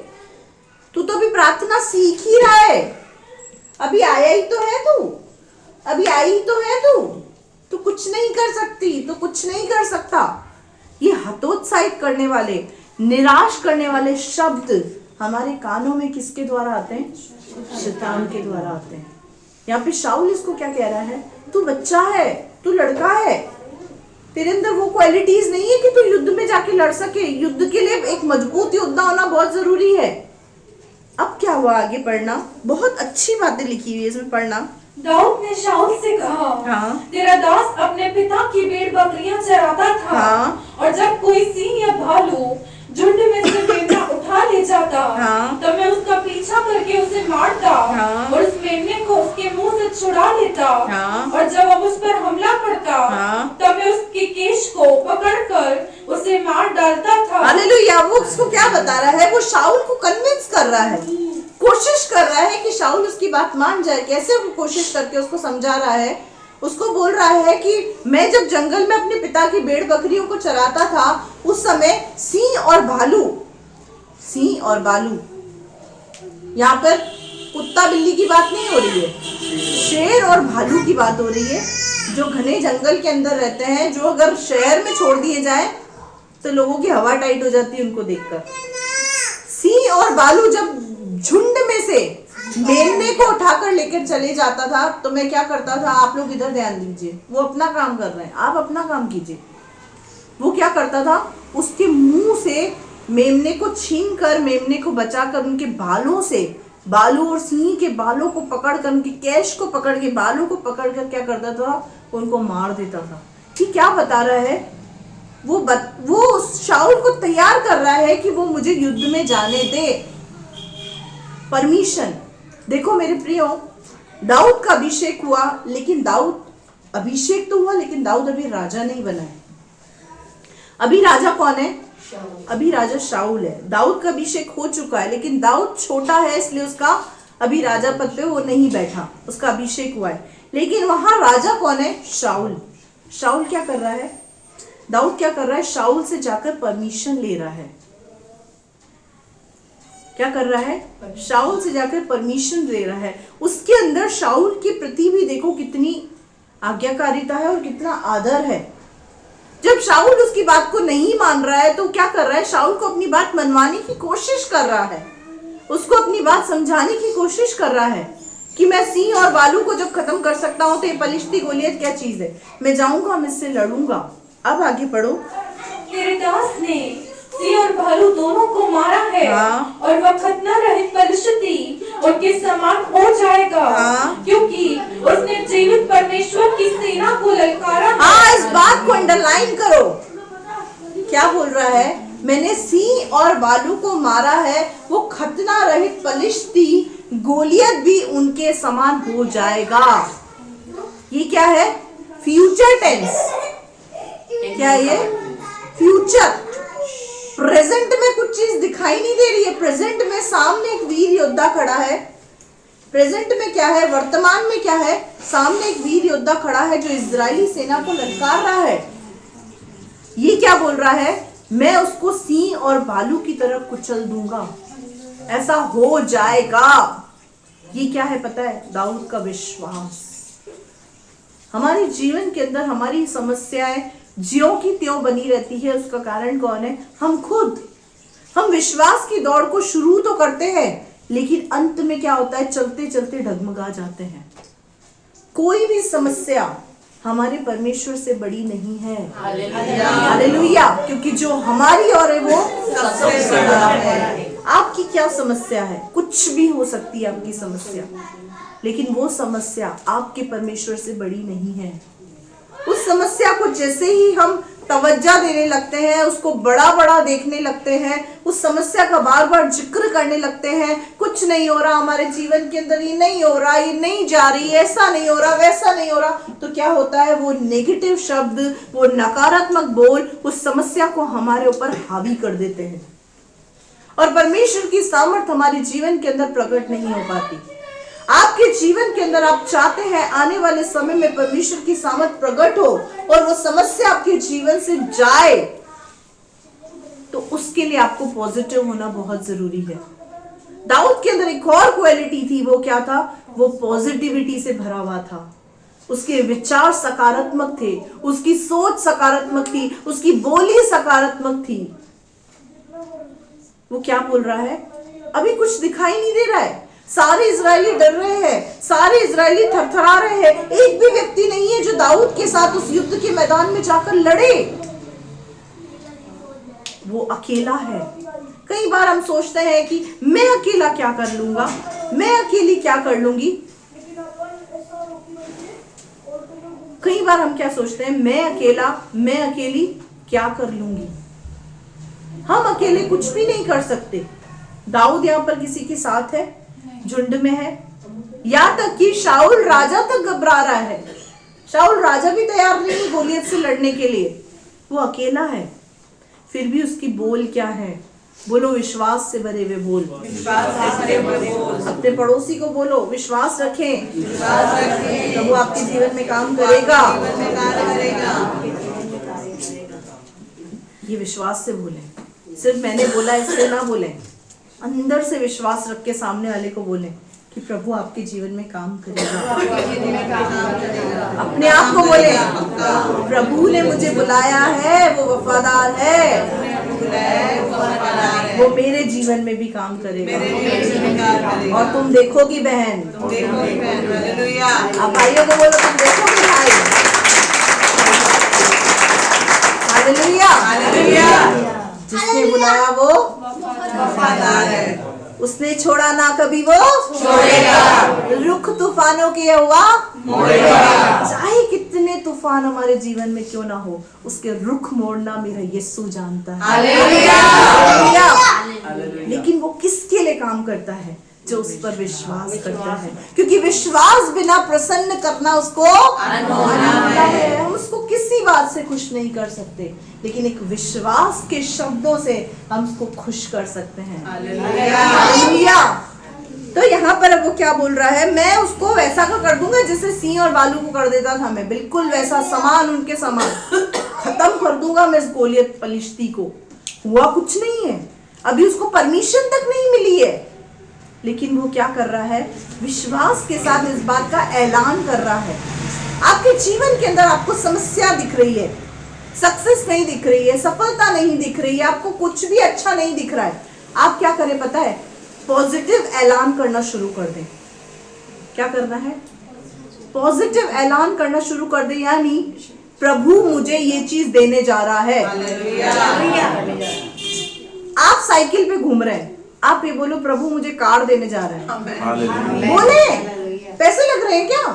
तू तो अभी प्रार्थना सीख ही रहा है, अभी आया ही तो है तू, अभी आई ही तो है तू कुछ नहीं कर सकती, तो कुछ नहीं कर सकता। ये हतोत्साहित करने वाले, निराश करने वाले शब्द हमारे कानों में किसके द्वारा आते हैं? शैतान के द्वारा आते हैं। यहाँ पे शाऊल इसको क्या कह रहा है? तू बच्चा है, तू लड़का है, तेरे अंदर वो क्वालिटीज नहीं है कि तू युद्ध में जाके लड़ सके। युद्ध के लिए एक मजबूत योद्धा होना बहुत जरूरी है। अब क्या हुआ, आगे पढ़ना, बहुत अच्छी बातें लिखी हुई है इसमें, पढ़ना। दाऊद ने शाऊल से कहा, हाँ। तेरा दास अपने पिता की भेड़ बकरियां चराता था, हाँ। और जब कोई सिंह या भालू झुंड में से मेमना उठा ले जाता, हाँ। तब मैं उसका पीछा करके उसे मारता, हाँ। और उस मेमने को उसके मुंह से छुड़ा लेता, हाँ। और जब अब उस पर हमला करता, हाँ। तब मैं उसके केश को पकड़कर उसे मार डालता था। हालेलुया। वो उसको क्या बता रहा है? वो शाऊल को कन्विंस कर रहा है, कोशिश कर रहा है कि शाऊल उसकी बात मान जाए। कैसे वो कोशिश करके उसको समझा रहा है? उसको बोल रहा है कि मैं जब जंगल में अपने पिता की भेड़ बकरियों को चराता था, उस समय सिंह और भालू, यहाँ पर कुत्ता बिल्ली की बात नहीं हो रही है, शेर और भालू की बात हो रही है, जो घने जंगल के अंदर रहते हैं, जो अगर शहर में छोड़ दिए जाए तो लोगों की हवा टाइट हो जाती है उनको देखकर। सिंह और भालू जब झुंड में से मेमने को उठाकर लेकर चले जाता था, तो मैं क्या करता था? आप लोग इधर ध्यान दीजिए, वो अपना काम कर रहे हैं, आप अपना काम कीजिए। वो क्या करता था? उसके मुंह से मेमने को छीनकर, मेमने को बचाकर, उनके बालों से, बालों और सिंह के बालों को पकड़कर, उनके केश को पकड़ के, बालों को पकड़कर क्या करता था? उनको मार देता था। ठीक क्या बता रहा है? वो शाऊल को तैयार कर रहा है कि वो मुझे युद्ध में जाने दे, परमिशन। देखो मेरे प्रियो, दाऊद का अभिषेक हुआ, लेकिन दाऊद अभिषेक तो हुआ, लेकिन दाऊद अभी राजा नहीं बना है। अभी राजा कौन है? अभी राजा शाऊल है। दाऊद का अभिषेक हो चुका है, लेकिन दाऊद छोटा है, इसलिए उसका अभी राजा पद पे वो नहीं बैठा, उसका अभिषेक हुआ है। लेकिन वहां राजा कौन है? शाऊल। शाऊल क्या कर रहा है? दाऊद क्या कर रहा है? शाऊल से जाकर परमिशन ले रहा है। क्या कर रहा है? शाऊल से जाकर परमिशन ले रहा है। उसके अंदर शाऊल के प्रति भी देखो कितनी आज्ञाकारिता है और कितना आदर है। जब शाऊल उसकी बात को नहीं मान रहा है, तो क्या कर रहा है? शाऊल को अपनी बात मनवाने की कोशिश कर रहा है, उसको अपनी बात समझाने की कोशिश कर रहा है कि मैं सिंह और भालू को जब खत्म कर सकता हूं, तो ये पलिश्ती गोलियत क्या चीज है? मैं जाऊंगा, मैं इससे लड़ूंगा। अब आगे पढ़ो। तेरे दास ने सिंह और भालू दोनों को मारा है, हाँ। और वह खतना रहित पलिश्ती उनके समान हो जाएगा, हाँ। क्योंकि उसने जीवित परमेश्वर की सेना को ललकारा है। हाँ, इस बात को अंडरलाइन करो। क्या बोल रहा है? मैंने सिंह और भालू को मारा है, वो खतना रहित पलिश्ती गोलियत भी उनके समान हो जाएगा। ये क्या है? Future tense. क्या ये? फ्यूचर। प्रेजेंट में कुछ चीज दिखाई नहीं दे रही है। प्रेजेंट में सामने एक वीर योद्धा खड़ा है। प्रेजेंट में क्या है? वर्तमान में क्या है? सामने एक वीर योद्धा खड़ा है जो इजरायली सेना को ललकार रहा है। ये क्या बोल रहा है? मैं उसको सिंह और भालू की तरह कुचल दूंगा, ऐसा हो जाएगा। ये क्या है पता है? दाऊद का विश्वास। हमारे जीवन के अंदर हमारी समस्याएं ज्यों की त्यों बनी रहती है, उसका कारण कौन है? हम खुद। हम विश्वास की दौड़ को शुरू तो करते हैं, लेकिन अंत में क्या होता है, चलते चलते डगमगा जाते हैं। कोई भी समस्या हमारे परमेश्वर से बड़ी नहीं है। हालेलुया। क्योंकि जो हमारी और है वो सबसे बड़ा है। आपकी क्या समस्या है? कुछ भी हो सकती है आपकी समस्या, लेकिन वो समस्या आपके परमेश्वर से बड़ी नहीं है। उस समस्या को जैसे ही हम तवज्जो देने लगते हैं, उसको बड़ा बड़ा देखने लगते हैं, उस समस्या का बार बार जिक्र करने लगते हैं, कुछ नहीं हो रहा हमारे जीवन के अंदर, ये नहीं हो रहा, ये नहीं जा रही, ऐसा नहीं हो रहा, वैसा नहीं हो रहा, तो क्या होता है, वो नेगेटिव शब्द, वो नकारात्मक बोल उस समस्या को हमारे ऊपर हावी कर देते हैं और परमेश्वर की सामर्थ्य हमारे जीवन के अंदर प्रकट नहीं हो पाती। आपके जीवन के अंदर आप चाहते हैं आने वाले समय में परमेश्वर की सामर्थ प्रकट हो और वो समस्या आपके जीवन से जाए, तो उसके लिए आपको पॉजिटिव होना बहुत जरूरी है। दाऊद के अंदर एक और क्वालिटी थी, वो क्या था? वो पॉजिटिविटी से भरा हुआ था। उसके विचार सकारात्मक थे, उसकी सोच सकारात्मक थी, उसकी बोली सकारात्मक थी। वो क्या बोल रहा है? अभी कुछ दिखाई नहीं दे रहा है, सारे इजरायली डर रहे हैं, सारे इजरायली थरथरा रहे हैं, एक भी व्यक्ति नहीं है जो दाऊद के साथ उस युद्ध के मैदान में जाकर लड़े। वो अकेला है। कई बार हम सोचते हैं कि मैं अकेला क्या कर लूंगा, मैं अकेली क्या कर लूंगी। कई बार हम क्या सोचते हैं, मैं अकेला, मैं अकेली क्या कर लूंगी। हम अकेले कुछ भी नहीं कर सकते। दाऊद यहाँ पर किसी के साथ है, झुंड में है, यहाँ तक कि शाऊल राजा तक घबरा रहा है। शाऊल राजा भी तैयार नहीं गोलियत से लड़ने के लिए, वो अकेला है। फिर भी उसकी बोल क्या है? बोलो विश्वास से भरे हुए बोल। अपने पड़ोसी को बोलो विश्वास रखें, प्रभु आपके जीवन में काम करेगा। ये विश्वास से बोले, सिर्फ मैंने बोला इससे ना बोले, अंदर से विश्वास रख के सामने वाले को बोले कि प्रभु आपके जीवन में काम करेगा। अपने आप को बोले प्रभु ने मुझे बुलाया है, वो वफादार है, वो मेरे जीवन में भी काम करेगा। और तुम देखोगी बहन, आप भाइयों को बोलो तुम देखोगे भाई। हालेलुया। जिसने बुलाया वो वफादार है, उसने छोड़ा ना कभी वो छोड़ेगा। रुख तूफानों के हुआ मोड़ेगा। चाहे कितने तूफान हमारे जीवन में क्यों ना हो, उसके रुख मोड़ना मेरा यीशु जानता है। हालेलुया। लेकिन वो किसके लिए काम करता है? जो उस पर विश्वास करता है, क्योंकि विश्वास बिना प्रसन्न करना उसको अनहोना है। हम उसको किसी बात से खुश नहीं कर सकते, लेकिन एक विश्वास के शब्दों से हम उसको खुश कर सकते हैं। हालेलुया। तो यहाँ पर अब वो क्या बोल रहा है? मैं उसको वैसा का कर दूंगा जैसे सिंह और भालू को कर देता था, मैं बिल्कुल वैसा समान, उनके समान खत्म कर दूंगा मैं इस गोलियत फलिश्ती को। हुआ कुछ नहीं है, अभी उसको परमिशन तक नहीं मिली है, लेकिन वो क्या कर रहा है? विश्वास के साथ इस बात का ऐलान कर रहा है। आपके जीवन के अंदर आपको समस्या दिख रही है, सक्सेस नहीं दिख रही है, सफलता नहीं दिख रही है, आपको कुछ भी अच्छा नहीं दिख रहा है, आप क्या करें पता है? पॉजिटिव ऐलान करना शुरू कर दें। क्या करना है? पॉजिटिव ऐलान करना शुरू कर दें, यानी प्रभु मुझे ये चीज देने जा रहा है। आप साइकिल पे घूम रहे हैं, आप ये बोलो प्रभु मुझे कार देने जा रहा है। बोले पैसे लग रहे हैं क्या?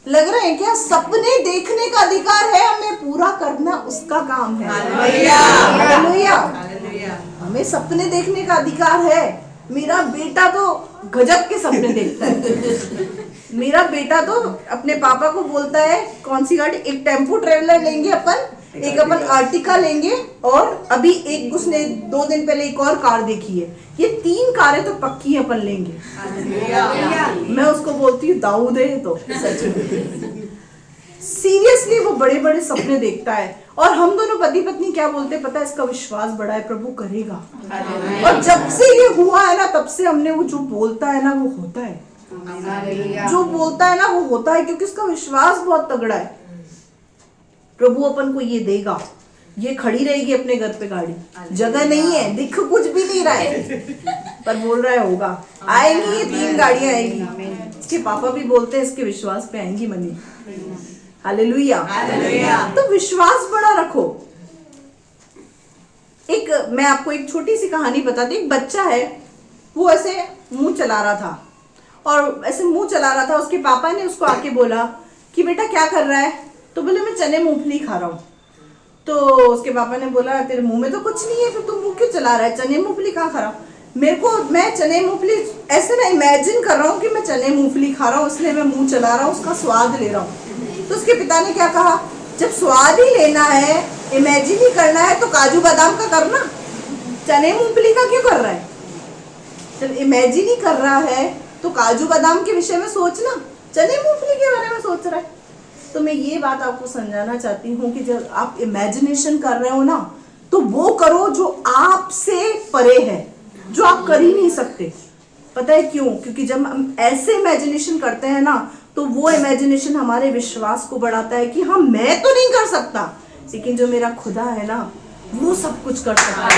लग रहे हैं क्या? सपने देखने का अधिकार है, हमें पूरा करना उसका काम है। हालेलुया। हमें सपने देखने का अधिकार है। मेरा बेटा तो गजब के सपने देखता है। मेरा बेटा तो अपने पापा को बोलता है कौन सी गाड़ी, एक टेम्पो ट्रेवलर लेंगे अपन, एक अपन आर्टिका लेंगे, और अभी एक उसने 2 दिन पहले एक और कार देखी है। ये 3 कारें तो पक्की अपन लेंगे। मैं उसको बोलती हूँ दाऊद है तो सच में सीरियसली वो बड़े बड़े सपने देखता है। और हम दोनों पति पत्नी क्या बोलते हैं पता है? इसका विश्वास बड़ा है, प्रभु करेगा। और जब से ये हुआ है ना, तब से हमने वो जो बोलता है ना वो होता है, जो बोलता है ना वो होता है, क्योंकि उसका विश्वास बहुत तगड़ा है। प्रभु अपन को ये देगा ये खड़ी रहेगी अपने घर पे गाड़ी, जगह नहीं है, दिख कुछ भी नहीं रहा है, पर बोल रहा है होगा, आएंगी ये 3 गाड़ियां आएंगी। इसके पापा भी बोलते हैं इसके विश्वास पे आएंगी मनी। हालेलुया। तो विश्वास बड़ा रखो। मैं आपको एक छोटी सी कहानी बताती। एक बच्चा है, वो ऐसे मुंह चला रहा था, और ऐसे मुंह चला रहा था, उसके पापा ने उसको आके बोला कि बेटा क्या कर रहा है? तो बोले मैं चने मूंगफली खा रहा हूँ। तो उसके पापा ने बोला तेरे मुंह में तो कुछ नहीं है, फिर तू मुंह क्यों चला रहा है? चने मूंगफली कहाँ खा रहा हूँ? मैं चने मूंगफली ऐसे ना इमेजिन कर रहा हूँ कि मैं चने मूंगफली खा रहा हूँ, इसलिए मैं मुंह चला रहा हूँ, उसका स्वाद ले रहा हूँ। तो उसके पिता ने क्या कहा, जब स्वाद ही लेना है, इमेजिन ही करना है, तो काजू बादाम का करना, चने मूंगफली का क्यों कर रहा है? जब इमेजिन ही कर रहा है तो काजू बादाम के विषय में सोचना, चने मूंगफली के बारे में सोच रहा है। तो मैं ये बात आपको समझाना चाहती हूँ कि जब आप इमेजिनेशन कर रहे हो ना, तो वो करो जो आपसे परे है, जो आप कर ही नहीं सकते। पता है क्यों? क्योंकि जब हम ऐसे इमेजिनेशन करते हैं ना, तो वो इमेजिनेशन हमारे विश्वास को बढ़ाता है कि हाँ मैं तो नहीं कर सकता, लेकिन जो मेरा खुदा है ना, वो सब कुछ कर सकता है।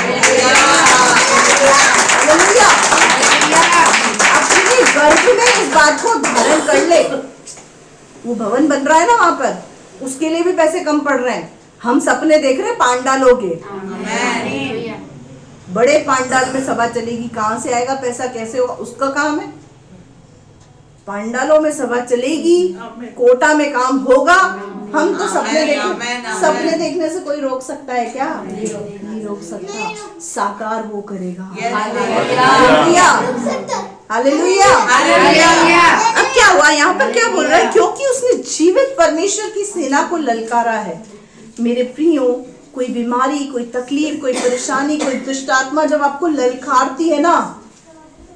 अपने गर्भ में इस बात को धारण कर ले। वो भवन बन रहा है ना वहां पर, उसके लिए भी पैसे कम पड़ रहे हैं। हम सपने देख रहे हैं पांडालों के, बड़े पांडाल में सभा चलेगी, कहां से आएगा पैसा, कैसे होगा, उसका काम है। पांडालों में सभा चलेगी, कोटा में काम होगा। हम तो सपने देखने से कोई रोक सकता है क्या? नहीं रोक सकता। साकार वो करेगा। हालेलुया। अब क्या हुआ यहाँ पर? क्या बोल रहा है? क्योंकि उसने जीवित परमेश्वर की सेना को ललकारा है। मेरे प्रियो, कोई बीमारी, कोई तकलीफ, कोई परेशानी, कोई दुष्ट आत्मा जब आपको ललकारती है ना,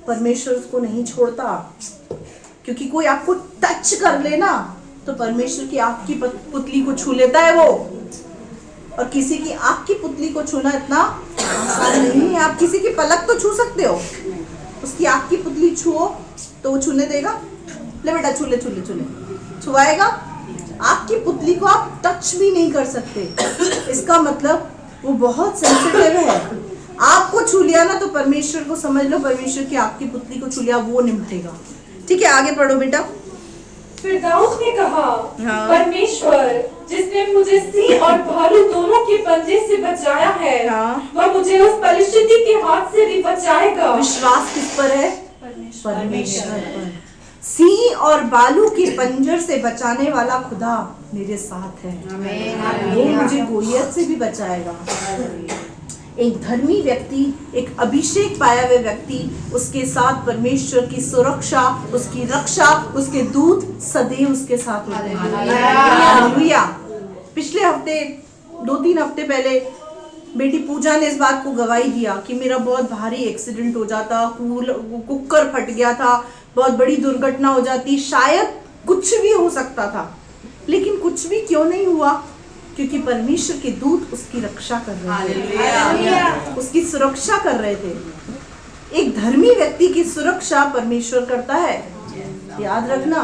परमेश्वर उसको नहीं छोड़ता। क्योंकि कोई आपको टच कर लेना तो परमेश्वर की आँख की पुतली को छू लेता है वो। और किसी की आँख की पुतली को छूना इतना आसान नहीं है। आप किसी की पलक तो छू सकते हो, उसकी आँख की पुतली छुओ तो वो छूने देगा? ले बेटा छूले छूले छूले, छुआएगा? आँख की पुतली को आप टच भी नहीं कर सकते। इसका मतलब वो बहुत सेंसिटिव है। आपको छू लिया ना तो परमेश्वर को समझ लो, परमेश्वर की आँख की पुतली को छू लिया, वो निपटेगा। ठीक है, आगे पढ़ो बेटा। फिर दाऊद ने कहा, हाँ। परमेश्वर जिसने मुझे सिंह और भालू दोनों के पंजे से बचाया है, हाँ। वह मुझे उस पलिश्ती के हाथ से भी बचाएगा। विश्वास किस पर है? परमेश्वर पर। सिंह और बालू के पंजर से बचाने वाला खुदा मेरे साथ है। वो मुझे गोलियत से भी बचाएगा। एक धर्मी व्यक्ति, एक अभिषेक पाया हुआ व्यक्ति, उसके साथ परमेश्वर की सुरक्षा, उसकी रक्षा, उसके दूत सदैव उसके साथ होते हैं। हालेलुया। पिछले हफ्ते, 2-3 हफ्ते पहले बेटी पूजा ने इस बात को गवाही दिया कि मेरा बहुत भारी एक्सीडेंट हो जाता, कुकर फट गया था, बहुत बड़ी दुर्घटना हो जाती, शायद कुछ भी हो सकता था, लेकिन कुछ भी क्यों नहीं हुआ? क्योंकि परमेश्वर के दूत उसकी रक्षा कर रहे थे, उसकी सुरक्षा कर रहे थे। एक धर्मी व्यक्ति की सुरक्षा परमेश्वर करता है। याद रखना,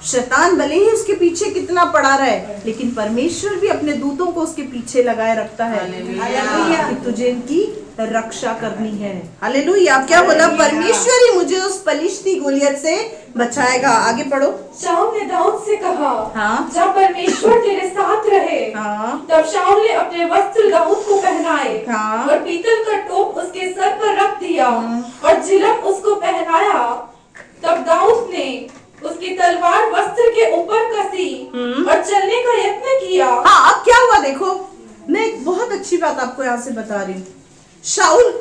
शैतान भले ही उसके पीछे कितना पड़ा रहे, लेकिन परमेश्वर भी अपने दूतों को उसके पीछे लगाए रखता है कि तुझे इनकी रक्षा करनी है। हालेलुया। आप क्या बोला? परमेश्वर ही मुझे उस पलिश्ती गोलियत से बचाएगा। आगे पढ़ो। शाऊल ने दाऊद से कहा, हाँ। जब परमेश्वर तेरे साथ रहे। हाँ। तब शाऊल ने अपने वस्त्र दाऊद को पहनाए, हाँ। और पीतल का टोप उसके सर पर रख दिया, और झिलम उसको पहनाया। तब दाऊद ने उसकी तलवार वस्त्र के ऊपर कसी और चलने का यत्न किया। हाँ, अब क्या हुआ देखो, मैं एक बहुत अच्छी बात आपको यहाँ से बता रही हूँ। शाऊल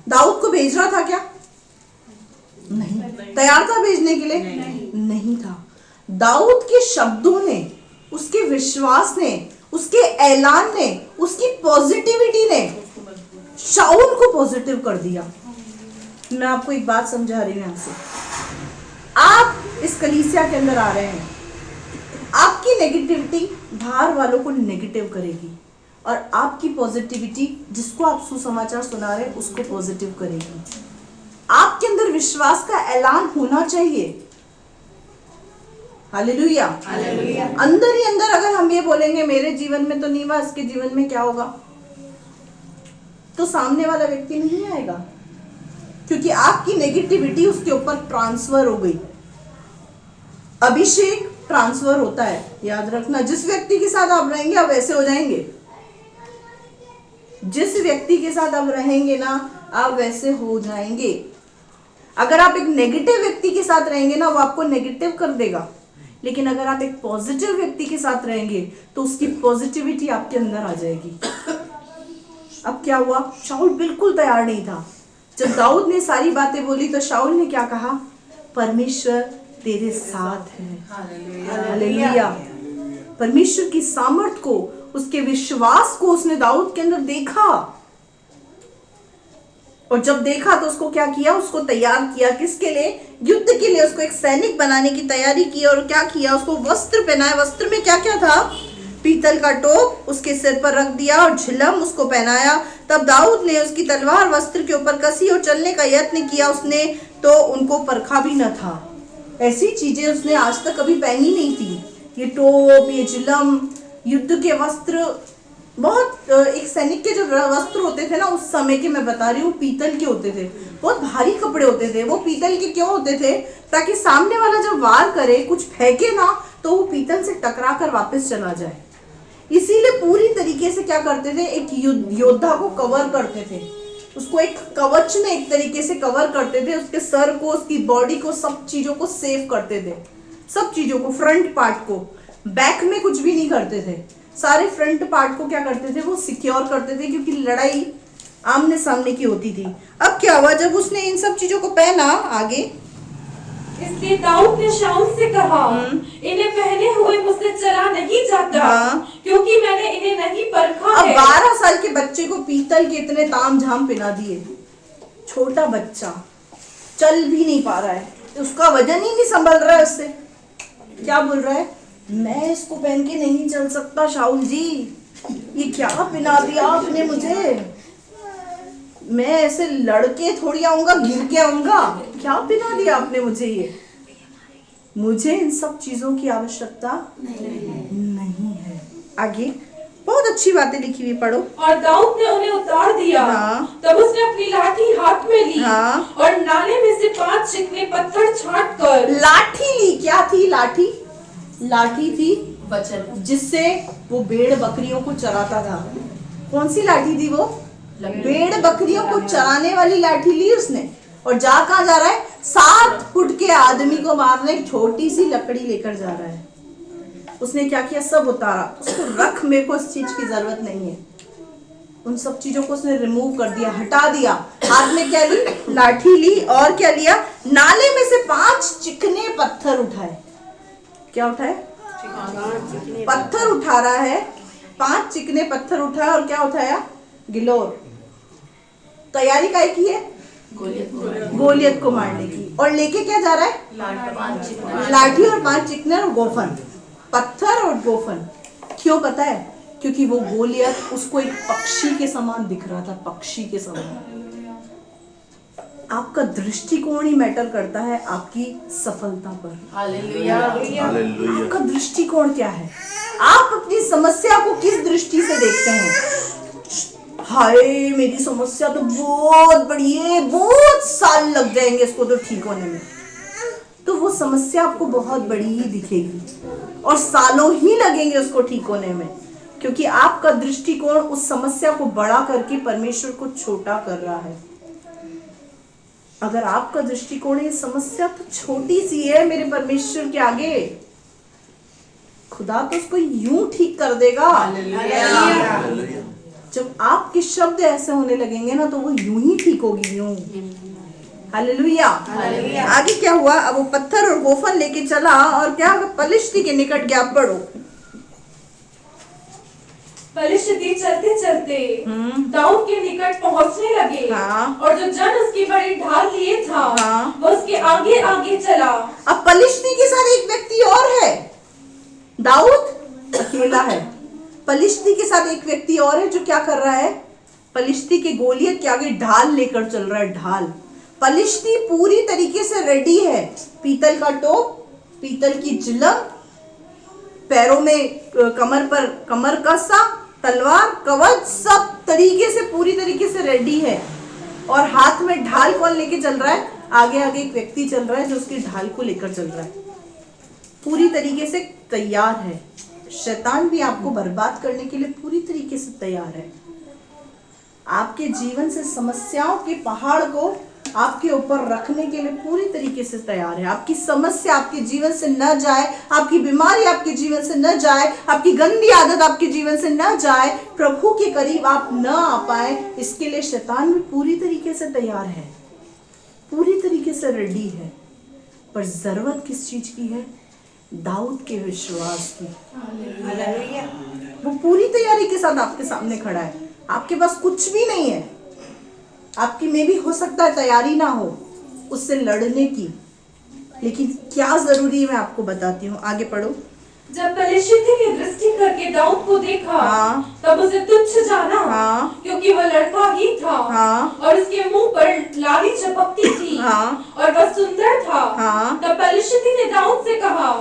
दाऊद को भेज रहा था क्या? नहीं। तैयार था भेजने के लिए? नहीं था। दाऊद के शब्दों ने, उसके विश्वास ने, उसके ऐलान ने, उसकी पॉजिटिविटी ने शाऊल को पॉजिटिव कर दिया। मैं आपको एक बात समझा रही हूँ यहाँ से। आप इस कलीसिया के अंदर आ रहे हैं, आपकी नेगेटिविटी बाहर वालों को नेगेटिव करेगी, और आपकी पॉजिटिविटी जिसको आप सुसमाचार सुना रहे हैं उसको पॉजिटिव करेगी। आपके अंदर विश्वास का ऐलान होना चाहिए। हालेलुया। अंदर ही अंदर अगर हम ये बोलेंगे मेरे जीवन में तो नहीं हुआ, इसके जीवन में क्या होगा? तो सामने वाला व्यक्ति नहीं आएगा, क्योंकि आपकी नेगेटिविटी उसके ऊपर ट्रांसफर हो गई। अभिषेक ट्रांसफर होता है, याद रखना। जिस व्यक्ति के साथ आप रहेंगे आप वैसे हो जाएंगे। जिस व्यक्ति के साथ आप रहेंगे ना आप वैसे हो जाएंगे। अगर आप एक नेगेटिव व्यक्ति के साथ रहेंगे ना वो आपको नेगेटिव कर देगा, लेकिन अगर आप एक पॉजिटिव व्यक्ति के साथ रहेंगे तो उसकी पॉजिटिविटी आपके अंदर आ जाएगी। अब क्या हुआ, शाऊल बिल्कुल तैयार नहीं था। जब दाऊद ने सारी बातें बोली तो शाऊल ने क्या कहा, परमेश्वर तेरे साथ है। हालेलुया। परमेश्वर की सामर्थ को, उसके विश्वास को उसने दाऊद के अंदर देखा, और जब देखा तो उसको क्या किया, उसको तैयार किया। किसके लिए? युद्ध के लिए। उसको एक सैनिक बनाने की तैयारी की, और क्या किया, उसको वस्त्र पहनाया। वस्त्र में क्या क्या था? पीतल का टोप उसके सिर पर रख दिया और झिलम उसको पहनाया। तब दाऊद ने उसकी तलवार वस्त्र के ऊपर कसी और चलने का यत्न किया। उसने तो उनको परखा भी न था। ऐसी चीजें उसने आज तक कभी पहनी नहीं थी। ये टोप, ये झिलम, युद्ध के वस्त्र, बहुत एक सैनिक के जो वस्त्र होते थे ना उस समय के मैं बता रही हूँ, पीतल के होते थे। बहुत भारी कपड़े होते थे। वो पीतल के क्यों होते थे? ताकि सामने वाला जब वार करे, कुछ फेंके ना, तो वो पीतल से टकरा कर वापस चला जाए। इसीलिए पूरी तरीके से क्या करते थे, एक योद्धा को कवर करते थे। उसको एक कवच में एक तरीके से कवर करते थे। उसके सर को, उसकी बॉडी को, सब चीजों को सेव करते थे। सब चीजों को, फ्रंट पार्ट को, बैक में कुछ भी नहीं करते थे। सारे फ्रंट पार्ट को क्या करते थे, वो सिक्योर करते थे, क्योंकि लड़ाई आमने सामने की होती थी। अब क्या हुआ, जब उसने इन सब चीजों को पहना, आगे इसलिए दाऊद ने शाऊल से कहा, इन्हें पहने हुए मुझसे चला नहीं जाता, क्योंकि मैंने इन्हें नहीं परखा अब है। 12 साल के बच्चे को पीतल के इतने ताम झाम पहना दिए। छोटा बच्चा चल भी नहीं पा रहा है, उसका वजन ही नहीं संभल रहा है उससे। क्या बोल रहा है, मैं इसको पहन के नहीं चल सकता शाऊल जी, ये क्या पहना दिया आपने मुझे, मैं ऐसे लड़के थोड़ी आऊंगा, गिर के आऊंगा, क्या पहना दिया आपने मुझे ये। मुझे इन सब चीजों की आवश्यकता नहीं है। आगे बहुत अच्छी बातें लिखी हुई, पढ़ो। और दाऊद ने उन्हें उतार दिया। हाँ। तब उसने अपनी लाठी हाथ में ली, हाँ। और नाले में से 5 चिकने पत्थर छांट कर लाठी ली। क्या थी लाठी? लाठी थी वचन, जिससे वो भेड़ बकरियों को चराता था। कौन सी लाठी थी वो? भेड़ बकरियों को चराने वाली लाठी ली उसने। और जा कहाँ जा रहा है? 7 फुट के आदमी को मारने एक छोटी सी लकड़ी लेकर जा रहा है। उसने क्या किया, सब उतारा। उसको रख, मेरे को इस चीज की जरूरत नहीं है। उन सब चीजों को उसने रिमूव कर दिया, हटा दिया। हाथ में क्या ली? लाठी ली। और क्या लिया? नाले में से 5 चिकने पत्थर उठाए। क्या उठाए? पत्थर उठा रहा है। 5 चिकने पत्थर उठाया। और क्या उठाया? गिलोर। तैयारी काय की है? गोलियत को मारने की। और लेके क्या जा रहा है? लाठी और 5 चिकने और गोफन। पत्थर और गोफन। क्यों पता है? क्योंकि वो गोलियत उसको एक पक्षी के समान दिख रहा था, पक्षी के समान। आपका दृष्टिकोण ही मैटर करता है आपकी सफलता पर। हालेलुया। आपका दृष्टिकोण क्या है? आप अपनी समस्या को किस दृष्टि से देखते हैं? हाय मेरी समस्या तो बहुत बड़ी है, बहुत साल लग जाएंगे इसको तो ठीक होने में, तो वो समस्या आपको बहुत बड़ी ही दिखेगी और सालों ही लगेंगे उसको ठीक होने में, क्योंकि आपका दृष्टिकोण उस समस्या को बड़ा करके परमेश्वर को छोटा कर रहा है। अगर आपका दृष्टिकोण ये समस्या तो छोटी सी है मेरे परमेश्वर के आगे, खुदा तो उसको यूं ठीक कर देगा। जब आपके शब्द ऐसे होने लगेंगे ना तो वो यूं ही ठीक होगी, यूं। हालेलुया। आगे क्या हुआ? अब वो पत्थर और गोफन लेके चला और क्या, पलिश्ती के निकट गया। पढ़ो। पलिश्ती चलते चलते दाऊद के निकट पहुंचने लगे। हाँ। और जो जन उसकी बड़ी ढाल लिए था, हाँ। वो उसके आगे आगे चला। अब पलिश्ती के साथ एक व्यक्ति और है, दाऊद अकेला है। पलिश्ती के साथ एक व्यक्ति और है जो क्या कर रहा है? पलिश्ती के गोलियत के आगे ढाल लेकर चल रहा है। ढाल। पलिश्ती पूरी तरीके से रेडी है। पीतल का टोप, पीतल की झिलम, पैरों में कमर पर कमर कसा, तलवार, कवच सब तरीके से पूरी तरीके से रेडी है। और हाथ में ढाल कौन लेके चल रहा है? आगे आगे एक व्यक्ति चल रहा है जो उसकी ढाल को लेकर चल रहा है, पूरी तरीके से तैयार है। शैतान भी आपको बर्बाद करने के लिए पूरी तरीके से तैयार है। आपके जीवन से समस्याओं के पहाड़ को आपके ऊपर रखने के लिए पूरी तरीके से तैयार है। आपकी समस्या आपके जीवन से न जाए, आपकी बीमारी आपके जीवन से न जाए, आपकी गंदी आदत आपके जीवन से न जाए, प्रभु के करीब आप न आ पाए, इसके लिए शैतान भी पूरी तरीके से तैयार है, पूरी तरीके से रेडी है। पर जरूरत किस चीज की है? दाऊद के विश्वास की। वो पूरी तैयारी के साथ आपके सामने खड़ा है। आपके पास कुछ भी नहीं है, आपकी में भी हो सकता है तैयारी ना हो उससे लड़ने की, लेकिन क्या जरूरी है मैं आपको बताती हूँ। आगे पढ़ो। जब पलिश्ती ने दृष्टि करके दाऊद को देखा, हाँ। तब उसे तुच्छ जाना, हाँ। क्योंकि वह लड़का ही था, हाँ। और उसके मुंह पर लाली चपकती थी, हाँ। और वह सुंदर था। हाँ। तब पलिश्ती ने दाऊद से कहा,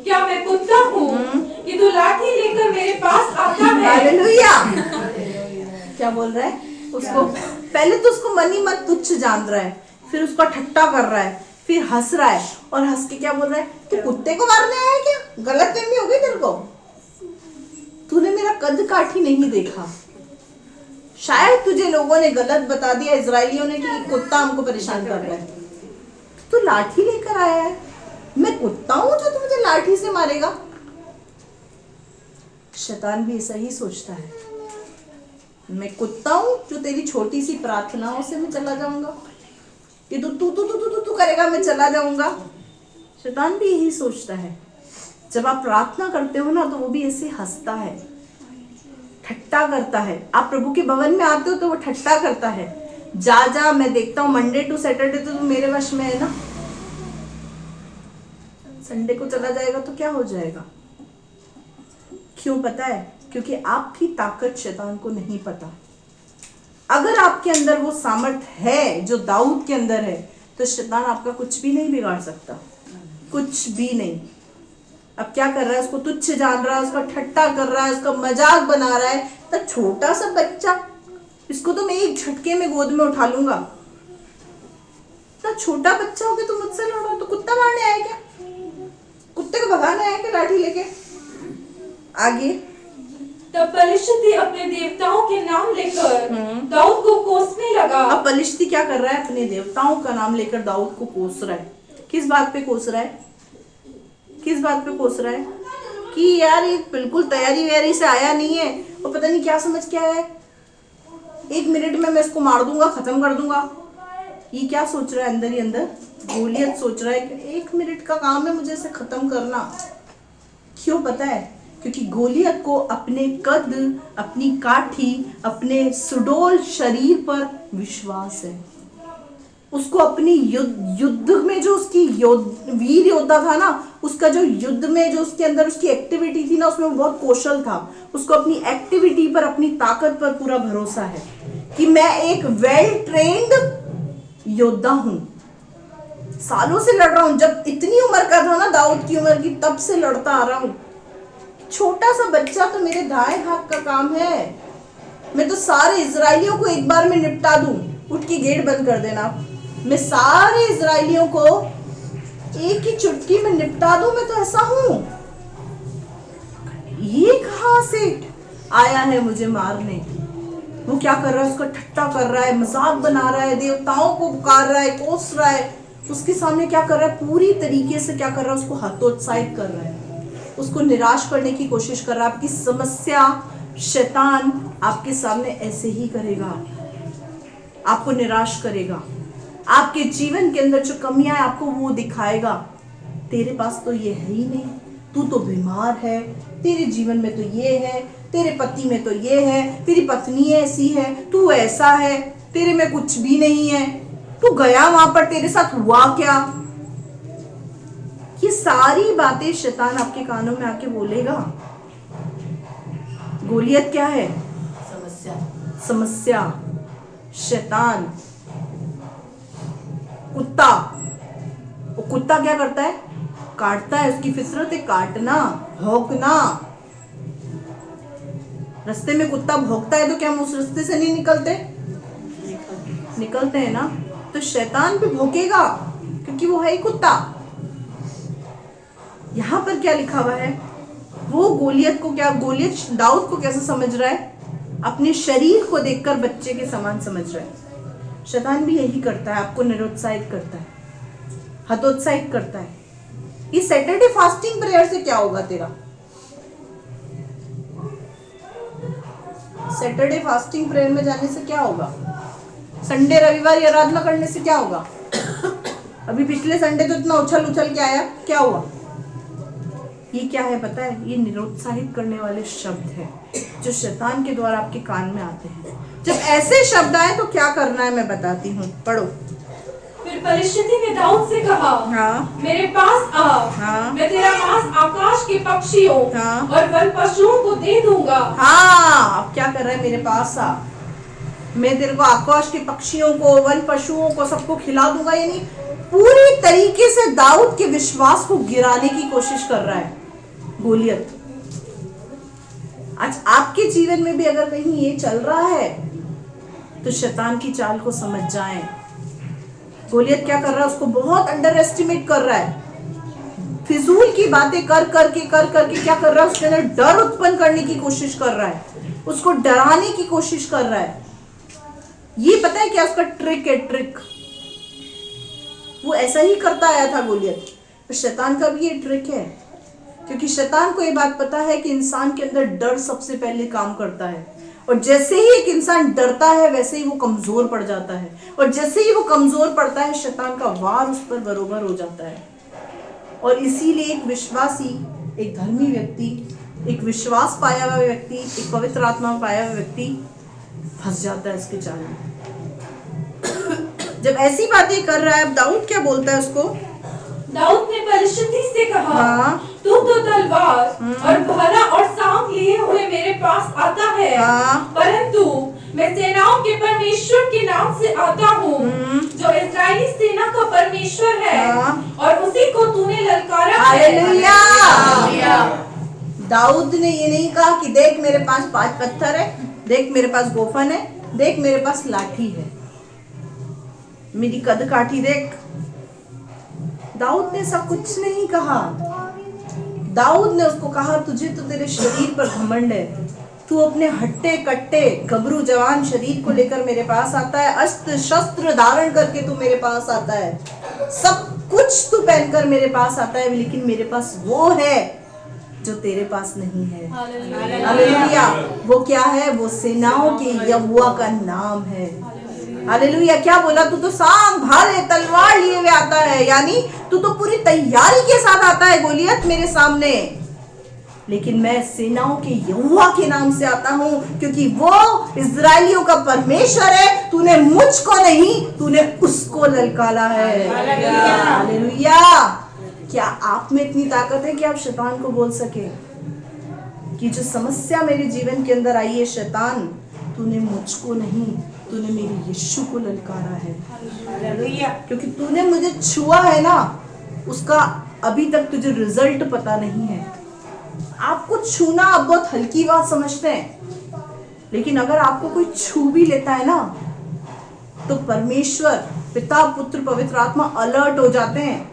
क्या मैं कुत्ता हूँ कि तू लाठी लेकर मेरे पास आता है? हालेलुया। क्या बोल रहा है उसको? पहले तो उसको मनी मत तुच्छ जान रहा है, फिर उसका ठट्टा कर रहा है, फिर हंस रहा है, और हंस के क्या बोल रहा है? तू कुत्ते को मारने आया है क्या? गलतफहमी हो गई तेरे को? तूने मेरा कद काठी नहीं देखा। शायद तुझे लोगों ने गलत बता दिया, इजरायलियों ने, कि कुत्ता हमको परेशान कर रहा है। तू लाठी लेकर आया है, मैं कुत्ता हूं जो तू मुझे लाठी से मारेगा? शैतान भी ऐसा ही सोचता है, मैं कुत्ता हूं जो तेरी छोटी सी प्रार्थनाओं से मैं चला जाऊंगा, कि तू तू तू तू तू तू करेगा, मैं चला जाऊंगा। शैतान भी यही सोचता है। जब आप प्रार्थना करते हो ना, तो वो भी ऐसे हंसता है, ठट्टा करता है। आप प्रभु के भवन में आते हो तो वो ठट्टा करता है, जा जा, मैं देखता हूँ मंडे टू सैटरडे तो तू मेरे वश में है ना, संडे को चला जाएगा तो क्या हो जाएगा? क्यों पता है? क्योंकि आपकी ताकत शैतान को नहीं पता। अगर आपके अंदर वो सामर्थ्य है जो दाऊद के अंदर है, तो शैतान आपका कुछ भी नहीं बिगाड़ सकता, कुछ भी नहीं। अब क्या कर रहा है? उसको तुच्छ जान रहा है, उसका ठट्टा कर रहा है, उसका मजाक बना रहा है। तो छोटा सा बच्चा, इसको तो मैं एक झटके में गोद में उठा लूंगा। तो छोटा बच्चा हो के तुम मुझसे लड़ो, तो कुत्ता मारने आया क्या? कुत्ते को भगाने आया क्या लाठी लेके? आगे। तब पलिश्ती अपने देवताओं के नाम लेकर दाऊद को कोसने लगा। अब पलिश्ती क्या कर रहा है? अपने देवताओं का नाम लेकर दाऊद को कोस रहा है। किस बात पे कोस रहा है? किस बात पे कोस रहा है? कि यार ये बिल्कुल तैयारी वैयारी से आया नहीं है, और पता नहीं क्या समझ के आया है, 1 मिनट में मैं इसको मार दूंगा, खत्म कर दूंगा। ये क्या सोच रहा है अंदर ही अंदर? गोलियत सोच रहा है कि 1 मिनट का काम है मुझे इसे खत्म करना। क्यों पता है? क्योंकि गोलियत को अपने कद, अपनी काठी, अपने सुडौल शरीर पर विश्वास है। उसको अपनी युद्ध में जो उसकी वीर योद्धा था ना, उसका जो युद्ध में जो उसके अंदर उसकी एक्टिविटी थी ना, उसमें वो बहुत कौशल था। उसको अपनी एक्टिविटी पर, अपनी ताकत पर पूरा भरोसा है कि मैं एक वेल ट्रेन्ड योद्धा हूं। सालों से लड़ रहा हूं, जब इतनी उम्र का था ना, दाऊद की उम्र की, तब से लड़ता आ रहा हूं। छोटा सा बच्चा तो मेरे दाएं हाथ का काम है। मैं तो सारे इजरायलियों को एक बार में निपटा दूं। उठ के गेट बंद कर देना। मैं सारे इजरायलियों को एक ही चुटकी में निपटा दूं, मैं तो ऐसा हूं। ये कहां से आया है मुझे मारने? वो क्या कर रहा है? उसका ठट्टा कर रहा है, मजाक बना रहा है, देवताओं को पुकार रहा है, कोस रहा है। उसके सामने क्या कर रहा है? पूरी तरीके से क्या कर रहा है? उसको हतोत्साहित कर रहा है, उसको निराश करने की कोशिश कर रहा है। आपकी समस्या शैतान आपके सामने ऐसे ही करेगा, आपको निराश करेगा। आपके जीवन के अंदर जो कमियां हैं आपको वो दिखाएगा। तेरे पास तो ये है ही नहीं, तू तो बीमार है, तेरे जीवन में तो ये है, तेरे पति में तो ये है, तेरी पत्नी ऐसी है, तू ऐसा है, तेरे में कुछ भी नहीं है, तू गया वहां पर, तेरे साथ हुआ क्या? ये सारी बातें शैतान आपके कानों में आके बोलेगा। गोलियत क्या है? समस्या। शैतान कुत्ता, वो कुत्ता क्या करता है? काटता है। उसकी फितरत है काटना, भौंकना। रास्ते में कुत्ता भौंकता है तो क्या हम उस रास्ते से नहीं निकलते? निकलते हैं ना। तो शैतान भी भौंकेगा क्योंकि वो है ही कुत्ता। यहाँ पर क्या लिखा हुआ है? वो गोलियत को क्या, गोलियत दाऊद को कैसे समझ रहा है? अपने शरीर को देखकर बच्चे के समान समझ रहा है। शैतान भी यही करता है, आपको निरुत्साहित करता है, हतोत्साहित करता है। ये सैटरडे फास्टिंग प्रेयर से क्या होगा तेरा? सैटरडे फास्टिंग प्रेयर में जाने से क्या होगा? संडे रविवार आराधना करने से क्या होगा? अभी पिछले संडे तो इतना उछल उछल के आया, क्या हुआ? ये क्या है पता है? ये निरुत्साहित करने वाले शब्द है जो शैतान के द्वारा आपके कान में आते हैं। जब ऐसे शब्द आए तो क्या करना है मैं बताती हूँ, पढ़ो। फिर फरिश्ते ने दाऊद से कहा, हाँ, मेरे पास आ, हाँ, मैं तेरा मांस आकाश के पक्षियों हाँ, और वन पशुओं को दे दूंगा। हाँ, अब क्या कर रहा है? मेरे पास आ, मैं तेरे को आकाश के पक्षियों को, वन पशुओं को, सबको खिला दूंगा। यानी पूरी तरीके से दाऊद के विश्वास को गिराने की कोशिश कर रहा है गोलियत। आज आपके जीवन में भी अगर कहीं ये चल रहा है तो शैतान की चाल को समझ जाएं। गोलियत क्या कर रहा है? उसको बहुत अंडर एस्टिमेट कर रहा है। फिजूल की बातें कर करके क्या कर रहा है? उसके अंदर डर उत्पन्न करने की कोशिश कर रहा है, उसको डराने की कोशिश कर रहा है। ये पता है क्या उसका ट्रिक है? ट्रिक वो ऐसा ही करता आया था गोलियत। तो शैतान का भी ये ट्रिक है, क्योंकि शैतान को ये बात पता है कि इंसान के अंदर डर सबसे पहले काम करता है, और जैसे ही एक इंसान डरता है वैसे ही वो कमजोर पड़ जाता है, और जैसे ही वो कमजोर पड़ता है शैतान का वार उस पर बरोबर हो जाता है। और इसीलिए एक विश्वासी, एक धर्मी व्यक्ति, एक विश्वास पाया हुआ व्यक्ति, एक पवित्र आत्मा पाया हुआ व्यक्ति फंस जाता है इसके जाल में। जब ऐसी बातें कर रहा है, अब दाऊद क्या बोलता है उसको? दाऊद ने फरिश्ते से कहा, हाँ, तू तो तलवार और भाला और सांप लिए हुए मेरे पास आता है, हाँ, परंतु मैं सेनाओं के परमेश्वर के नाम से आता हूँ, जो इस्राएली सेना का परमेश्वर है, हाँ, और उसी को तूने ललकारा है। हालेलुया। दाऊद ने ये नहीं कहा कि देख मेरे पास 5 पत्थर है, देख मेरे पास गोफन है, देख मेरे पास लाठी है, मेरी कद काठी देख। दाऊद ने सब कुछ नहीं कहा। दाऊद ने उसको कहा, तुझे तो तेरे शरीर पर घमंड है, तू अपने हट्टे कट्टे गबरू जवान शरीर को लेकर मेरे पास आता है, अस्त्र शस्त्र धारण करके तू मेरे पास आता है, सब कुछ तू पहनकर मेरे पास आता है, लेकिन मेरे पास वो है जो तेरे पास नहीं है। हालेलुया। वो क्या है? वो सेनाओं के यहोवा का नाम है। हालेलुया। क्या बोला? तू तो सांप भाले तलवार लिए हुए आता है, यानी तू तो पूरी तैयारी के साथ आता है गोलियत मेरे सामने, लेकिन मैं सेनाओं के यहोवा के नाम से आता हूं, क्योंकि वो इजरायलियों का परमेश्वर है। तूने मुझको नहीं, तूने उसको ललकारा है। हालेलुया। क्या आप में इतनी ताकत है कि आप शैतान को बोल सके कि जो समस्या मेरे जीवन के अंदर आई है, शैतान तूने मुझको नहीं, तूने मेरे यीशु को ललकारा है। हालेलुया। क्योंकि तूने मुझे छुआ है ना, उसका अभी तक तुझे रिजल्ट पता नहीं है। आपको छूना आप बहुत हल्की बात समझते हैं, लेकिन अगर आपको कोई छू भी लेता है ना, तो परमेश्वर पिता पुत्र पवित्र आत्मा अलर्ट हो जाते हैं।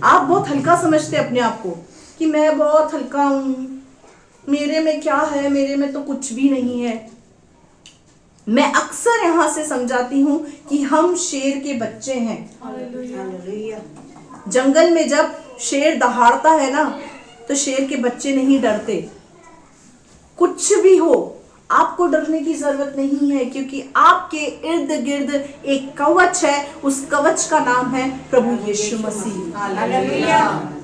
आप बहुत हल्का समझते हैं अपने आप को कि मैं बहुत हल्का हूं, मेरे में क्या है, मेरे में तो कुछ भी नहीं है। मैं अक्सर यहां से समझाती हूं कि हम शेर के बच्चे हैं। हालेलुया। जंगल में जब शेर दहाड़ता है ना, तो शेर के बच्चे नहीं डरते। कुछ भी हो, आपको डरने की जरूरत नहीं है, क्योंकि आपके इर्द गिर्द एक कवच है। उस कवच का नाम है प्रभु यीशु मसीह। हालेलुया।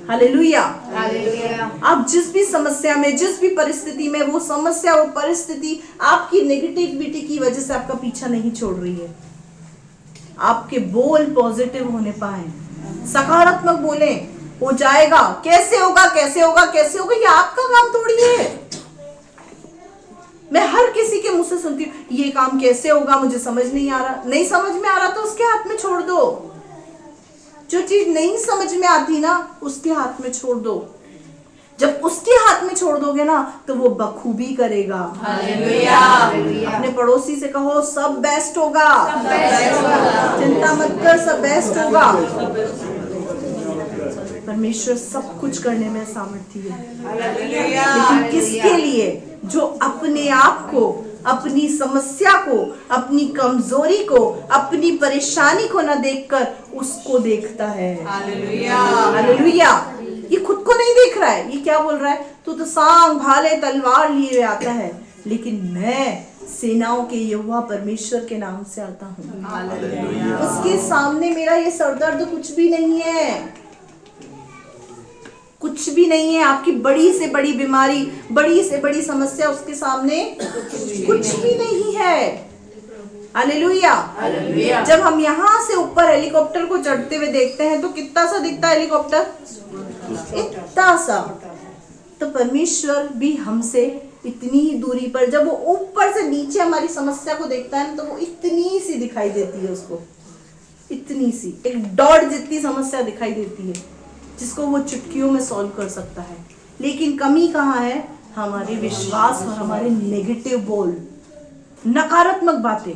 हालेलुया। आप जिस भी समस्या में, जिस भी परिस्थिति में, वो समस्या, वो परिस्थिति आपकी नेगेटिविटी की वजह से आपका पीछा नहीं छोड़ रही है। आपके बोल पॉजिटिव होने पाए, सकारात्मक बोले, हो जाएगा, कैसे होगा, कैसे होगा, कैसे होगा, ये आपका काम थोड़ी है। मैं हर किसी के मुंह से सुनती हूँ, ये काम कैसे होगा, मुझे समझ नहीं आ रहा। नहीं समझ में आ रहा तो उसके हाथ में छोड़ दो। जो चीज नहीं समझ में आती ना, उसके हाथ में छोड़ दो। जब उसके हाथ में छोड़ दोगे ना तो वो बखूबी करेगा। हालेलुया। अपने पड़ोसी से कहो सब बेस्ट होगा, चिंता मत कर, सब बेस्ट होगा। परमेश्वर सब कुछ करने में सामर्थ्य है, लेकिन किसके लिए? जो अपने आप को, अपनी समस्या को, अपनी कमजोरी को, अपनी परेशानी को न देखकर उसको देखता है। हालेलुया। ये खुद को नहीं देख रहा है। ये क्या बोल रहा है? तू तो सांग भाले तलवार लिए आता है, लेकिन मैं सेनाओं के यहोवा परमेश्वर के नाम से आता हूँ। उसके सामने मेरा ये सरदर्द कुछ भी नहीं है, कुछ भी नहीं है। आपकी बड़ी से बड़ी बीमारी, बड़ी से बड़ी समस्या उसके सामने कुछ भी नहीं है। हालेलुया। जब हम यहाँ से ऊपर हेलीकॉप्टर को चढ़ते हुए देखते हैं तो कितना सा दिखता है हेलीकॉप्टर? इतना सा। तो परमेश्वर भी हमसे इतनी ही दूरी पर, जब वो ऊपर से नीचे हमारी समस्या को देखता है ना, तो वो इतनी सी दिखाई देती है उसको, इतनी सी, एक डॉट जितनी समस्या दिखाई देती है, जिसको वो चुटकियों में सॉल्व कर सकता है। लेकिन कमी कहाँ है? हमारे विश्वास और हमारे नेगेटिव बोल, नकारात्मक बातें।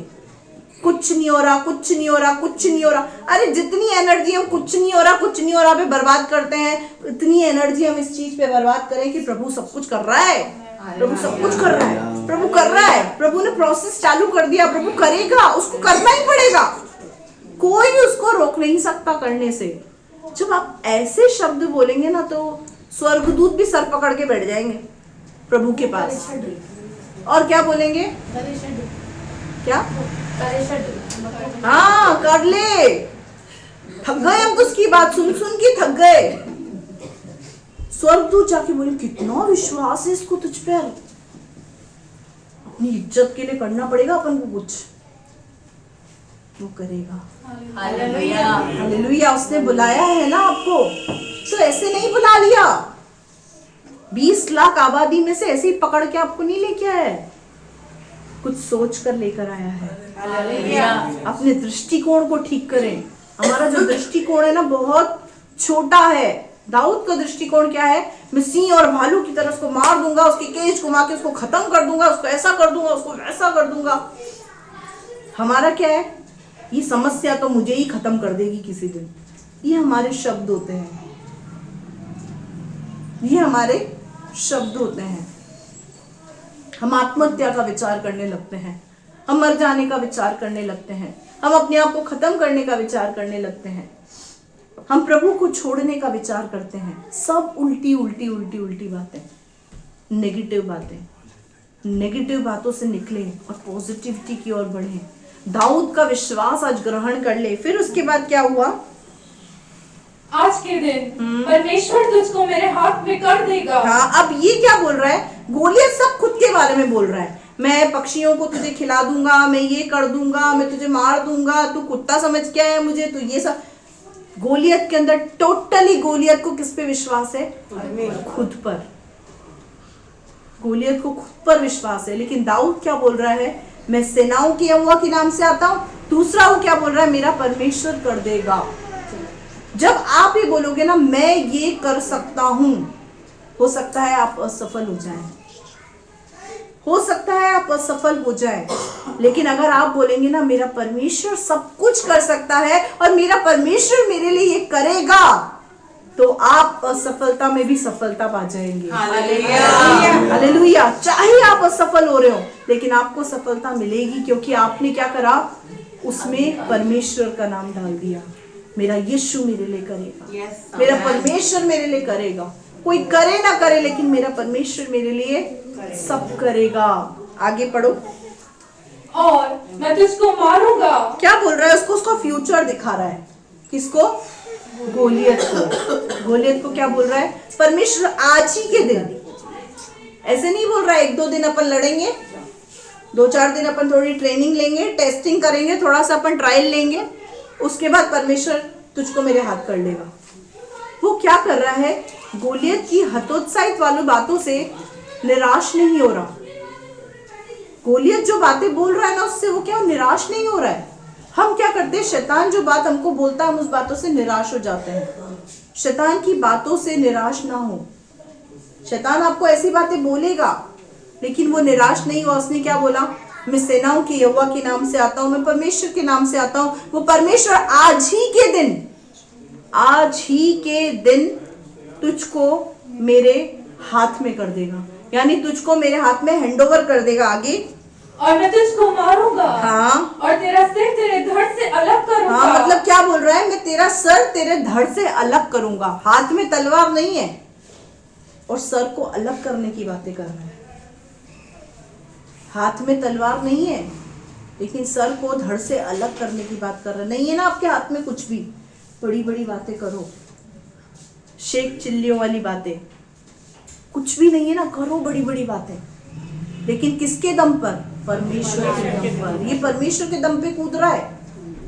कुछ नहीं हो रहा, कुछ नहीं हो रहा, कुछ नहीं हो रहा। अरे जितनी एनर्जी हम कुछ नहीं हो रहा, कुछ नहीं हो रहा पे बर्बाद करते हैं, इतनी एनर्जी हम इस चीज पे बर्बाद करें कि प्रभु सब कुछ कर रहा है, प्रभु सब कुछ कर रहा है, प्रभु कर रहा है, प्रभु ने प्रोसेस चालू कर दिया, प्रभु करेगा, उसको करना ही पड़ेगा, कोई उसको रोक नहीं सकता करने से। जब आप ऐसे शब्द बोलेंगे ना तो स्वर्गदूत भी सर पकड़ के बैठ जाएंगे प्रभु के पास। और क्या बोलेंगे? क्या? हाँ, कर ले। थक गए हम तो उसकी बात सुन सुन के थक गए। स्वर्गदूत जाके बोले कितना विश्वास है इसको तुझ पे, अपनी इज्जत के लिए करना पड़ेगा अपन को कुछ, वो करेगा। हालेलुया। हालेलुया। उसने बुलाया है ना आपको, तो ऐसे नहीं बुला लिया। 20 लाख आबादी में से ऐसे ही पकड़ के आपको नहीं लेके आया है, कुछ सोच कर लेकर आया है। हालेलुया। अपने दृष्टिकोण को ठीक करें। हमारा जो दृष्टिकोण है ना बहुत छोटा है। दाऊद का दृष्टिकोण क्या है? मैं सिंह और भालू की तरह उसको मार दूंगा, उसकी केज घुमा के उसको खत्म कर दूंगा, उसको ऐसा कर दूंगा, उसको वैसा कर दूंगा। हमारा क्या है? ये समस्या तो मुझे ही खत्म कर देगी किसी दिन। ये हमारे शब्द होते हैं, ये हमारे शब्द होते हैं। हम आत्महत्या का विचार करने लगते हैं, हम मर जाने का विचार करने लगते हैं, हम अपने आप को खत्म करने का विचार करने लगते हैं, हम प्रभु को छोड़ने का विचार करते हैं। सब उल्टी उल्टी उल्टी उल्टी बातें, नेगेटिव बातें। नेगेटिव बातों से निकले और पॉजिटिविटी की ओर बढ़े। दाऊद का विश्वास आज ग्रहण कर ले। फिर उसके बाद क्या हुआ? आज के दिन परमेश्वर तुझको मेरे हाथ में कर देगा। हाँ, अब ये क्या बोल रहा है? गोलियत सब खुद के बारे में बोल रहा है। मैं पक्षियों को तुझे खिला दूंगा, मैं ये कर दूंगा, मैं तुझे मार दूंगा, तू कुत्ता समझ के आया मुझे, तो ये सब। गोलियत के अंदर टोटली गोलियत को किस पे विश्वास है? खुद पर। गोलियत को खुद पर विश्वास है। लेकिन दाऊद क्या बोल रहा है? मैं सेनाओं के यहोवा के नाम से आता हूं। दूसरा वो क्या बोल रहा है? मेरा परमेश्वर कर देगा। जब आप ये बोलोगे ना मैं ये कर सकता हूं, हो सकता है आप असफल हो जाएं, हो सकता है आप असफल हो जाएं, लेकिन अगर आप बोलेंगे ना मेरा परमेश्वर सब कुछ कर सकता है और मेरा परमेश्वर मेरे लिए ये करेगा, तो आप असफलता में भी सफलता पा जाएंगे। हालेलुया। चाहे आप असफल हो रहे हो, लेकिन आपको सफलता मिलेगी, क्योंकि आपने क्या करा? उसमें परमेश्वर का नाम डाल दिया। मेरा यीशु मेरे लिए करेगा, मेरा परमेश्वर मेरे लिए करेगा। कोई करे ना करे, लेकिन मेरा परमेश्वर मेरे लिए सब करेगा। आगे पढ़ो। और मैं तुझको मारूंगा। क्या बोल रहा है? उसको उसका फ्यूचर दिखा रहा है। किसको? गोलियत को। गोलियत को क्या बोल रहा है? परमेश्वर आज ही के दिन। ऐसे नहीं बोल रहा है 1-2 दिन अपन लड़ेंगे, 2-4 दिन अपन थोड़ी ट्रेनिंग लेंगे, टेस्टिंग करेंगे, थोड़ा सा अपन ट्रायल लेंगे, उसके बाद परमेश्वर तुझको मेरे हाथ कर लेगा। वो क्या कर रहा है? गोलियत की हतोत्साहित वाली बातों से निराश नहीं हो रहा। गोलियत जो बातें बोल रहा है ना, उससे वो क्या निराश नहीं हो रहा है। हम क्या करते हैं? शैतान जो बात हमको बोलता है, हम उस बातों से निराश हो जाते हैं। शैतान की बातों से निराश ना हो। शैतान आपको ऐसी बातें बोलेगा, लेकिन वो निराश नहीं हुआ। उसने क्या बोला? मैं सेनाओं के यहोवा के नाम से आता हूँ, मैं परमेश्वर के नाम से आता हूँ। वो परमेश्वर आज ही के दिन तुझको मेरे हाथ में कर देगा, यानी तुझको मेरे हाथ में हैंडओवर कर देगा। आगे, और मैं तुझको मारूंगा। हाँ, और तेरा सिर तेरे धड़ से अलग करूंगा। हाँ, मतलब क्या बोल रहा है? मैं तेरा सर तेरे धड़ से अलग करूंगा। हाथ में तलवार नहीं है और सर को अलग करने की बातें कर रहा है। हाथ में तलवार नहीं है लेकिन सर को धड़ से अलग करने की बात कर रहा है। नहीं है ना आपके हाथ में कुछ भी, बड़ी बड़ी बातें करो, शेख चिल्लियों वाली बातें, कुछ भी नहीं है ना, करो बड़ी बड़ी बातें, लेकिन किसके दम पर? परमेश्वर के दम पर। ये परमेश्वर के दम पे कूद रहा है।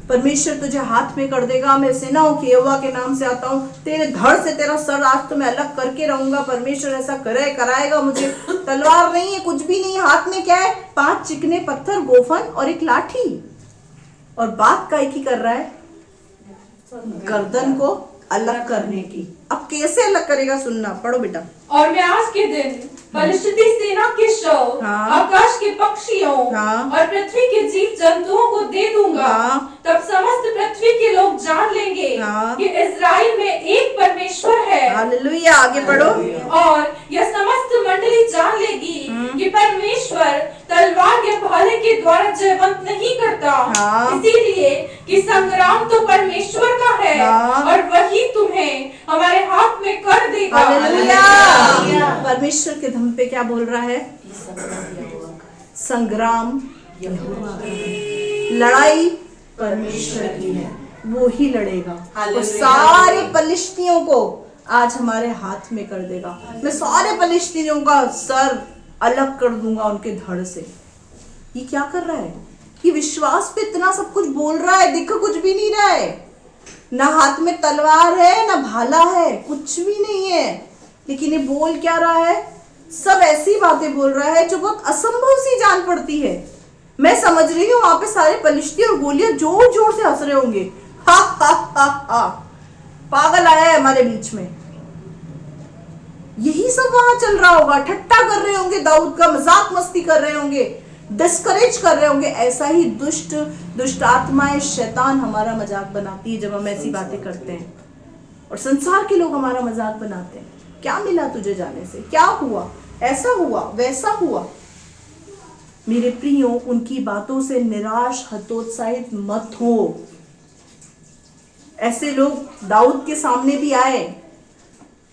परमेश्वर तुझे हाथ में कर देगा। मैं सेनाओं के यहोवा के नाम से आता हूँ, तेरे धड़ से तेरा सर आज तो मैं अलग करके रहूंगा। परमेश्वर ऐसा कराएगा मुझे। तलवार नहीं है, कुछ भी नहीं है। हाथ में क्या है? 5 चिकने पत्थर, गोफन और एक लाठी। और बात काय की कर रहा है? गर्दन को अलग करने की। अब कैसे अलग करेगा? सुनना, पढ़ो बेटा। और मैं आज के दिन पलिश्ती सेना के शव, हाँ, आकाश के पक्षियों, हाँ, और पृथ्वी के जीव जंतुओं को दे दूंगा। हाँ, तब समस्त पृथ्वी के लोग जान लेंगे, हाँ, कि इस्राएल में एक परमेश्वर है। हालेलुया। आगे पढ़ो। और यह समस्त मंडली जान लेगी कि परमेश्वर तलवार या भाले के द्वारा जयवंत नहीं करता। हाँ, इसीलिए कि संग्राम तो परमेश्वर का है, हाँ, और वही तुम्हें हमारे हाथ में कर देगा। हालेलुया। परमेश्वर के दम पे क्या बोल रहा है? संग्राम, लड़ाई परमेश्वर की है, वो ही लड़ेगा। वो सारे पलिश्तियों को आज हमारे हाथ में कर देगा। मैं सारे पलिश्तियों का सर अलग कर दूंगा उनके धड़ से। ये क्या कर रहा है? ये विश्वास पे इतना सब कुछ बोल रहा है, देखो कुछ भी नहीं रहा है। ना हाथ में तलवार है, ना भाला है, कुछ भी नहीं है, लेकिन ये बोल क्या रहा है? सब ऐसी बातें बोल रहा है जो बहुत असंभव सी जान पड़ती है। मैं समझ रही हूँ वहां पे सारे पलिश्ती और गोलियां जोर जोर से हंस रहे होंगे। हा हा हा हा, पागल आया है हमारे बीच में। यही सब वहां चल रहा होगा। ठट्टा कर रहे होंगे दाऊद का, मजाक मस्ती कर रहे होंगे, डिस्करेज कर रहे होंगे। ऐसा ही दुष्ट आत्माएं, शैतान हमारा मजाक बनाती है जब हम ऐसी बातें करते हैं, और संसार के लोग हमारा मजाक बनाते हैं। क्या मिला तुझे जाने से? क्या हुआ? ऐसा हुआ, वैसा हुआ। मेरे प्रियो, उनकी बातों से निराश, हतोत्साहित मत हो। ऐसे लोग दाऊद के सामने भी आए,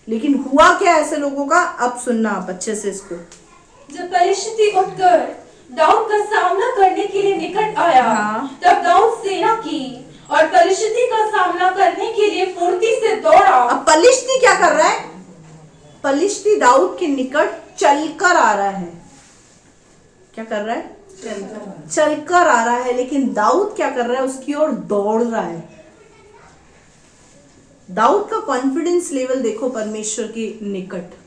लेकिन हुआ क्या ऐसे लोगों का? अब सुनना आप अच्छे से इसको। जब पलिश्ती उठकर दाऊद का सामना करने के लिए निकट आया, हाँ, तब दाऊद सेना की और पलिश्ती का सामना करने के लिए फुर्ती से दौड़ा। अब पलिश्ती क्या कर रहा है? पलिश्ती दाऊद के निकट चलकर आ रहा है। क्या कर रहा है? चलकर आ रहा है, लेकिन दाऊद क्या कर रहा है? उसकी ओर दौड़ रहा है। दाऊद का कॉन्फिडेंस लेवल देखो परमेश्वर के निकट।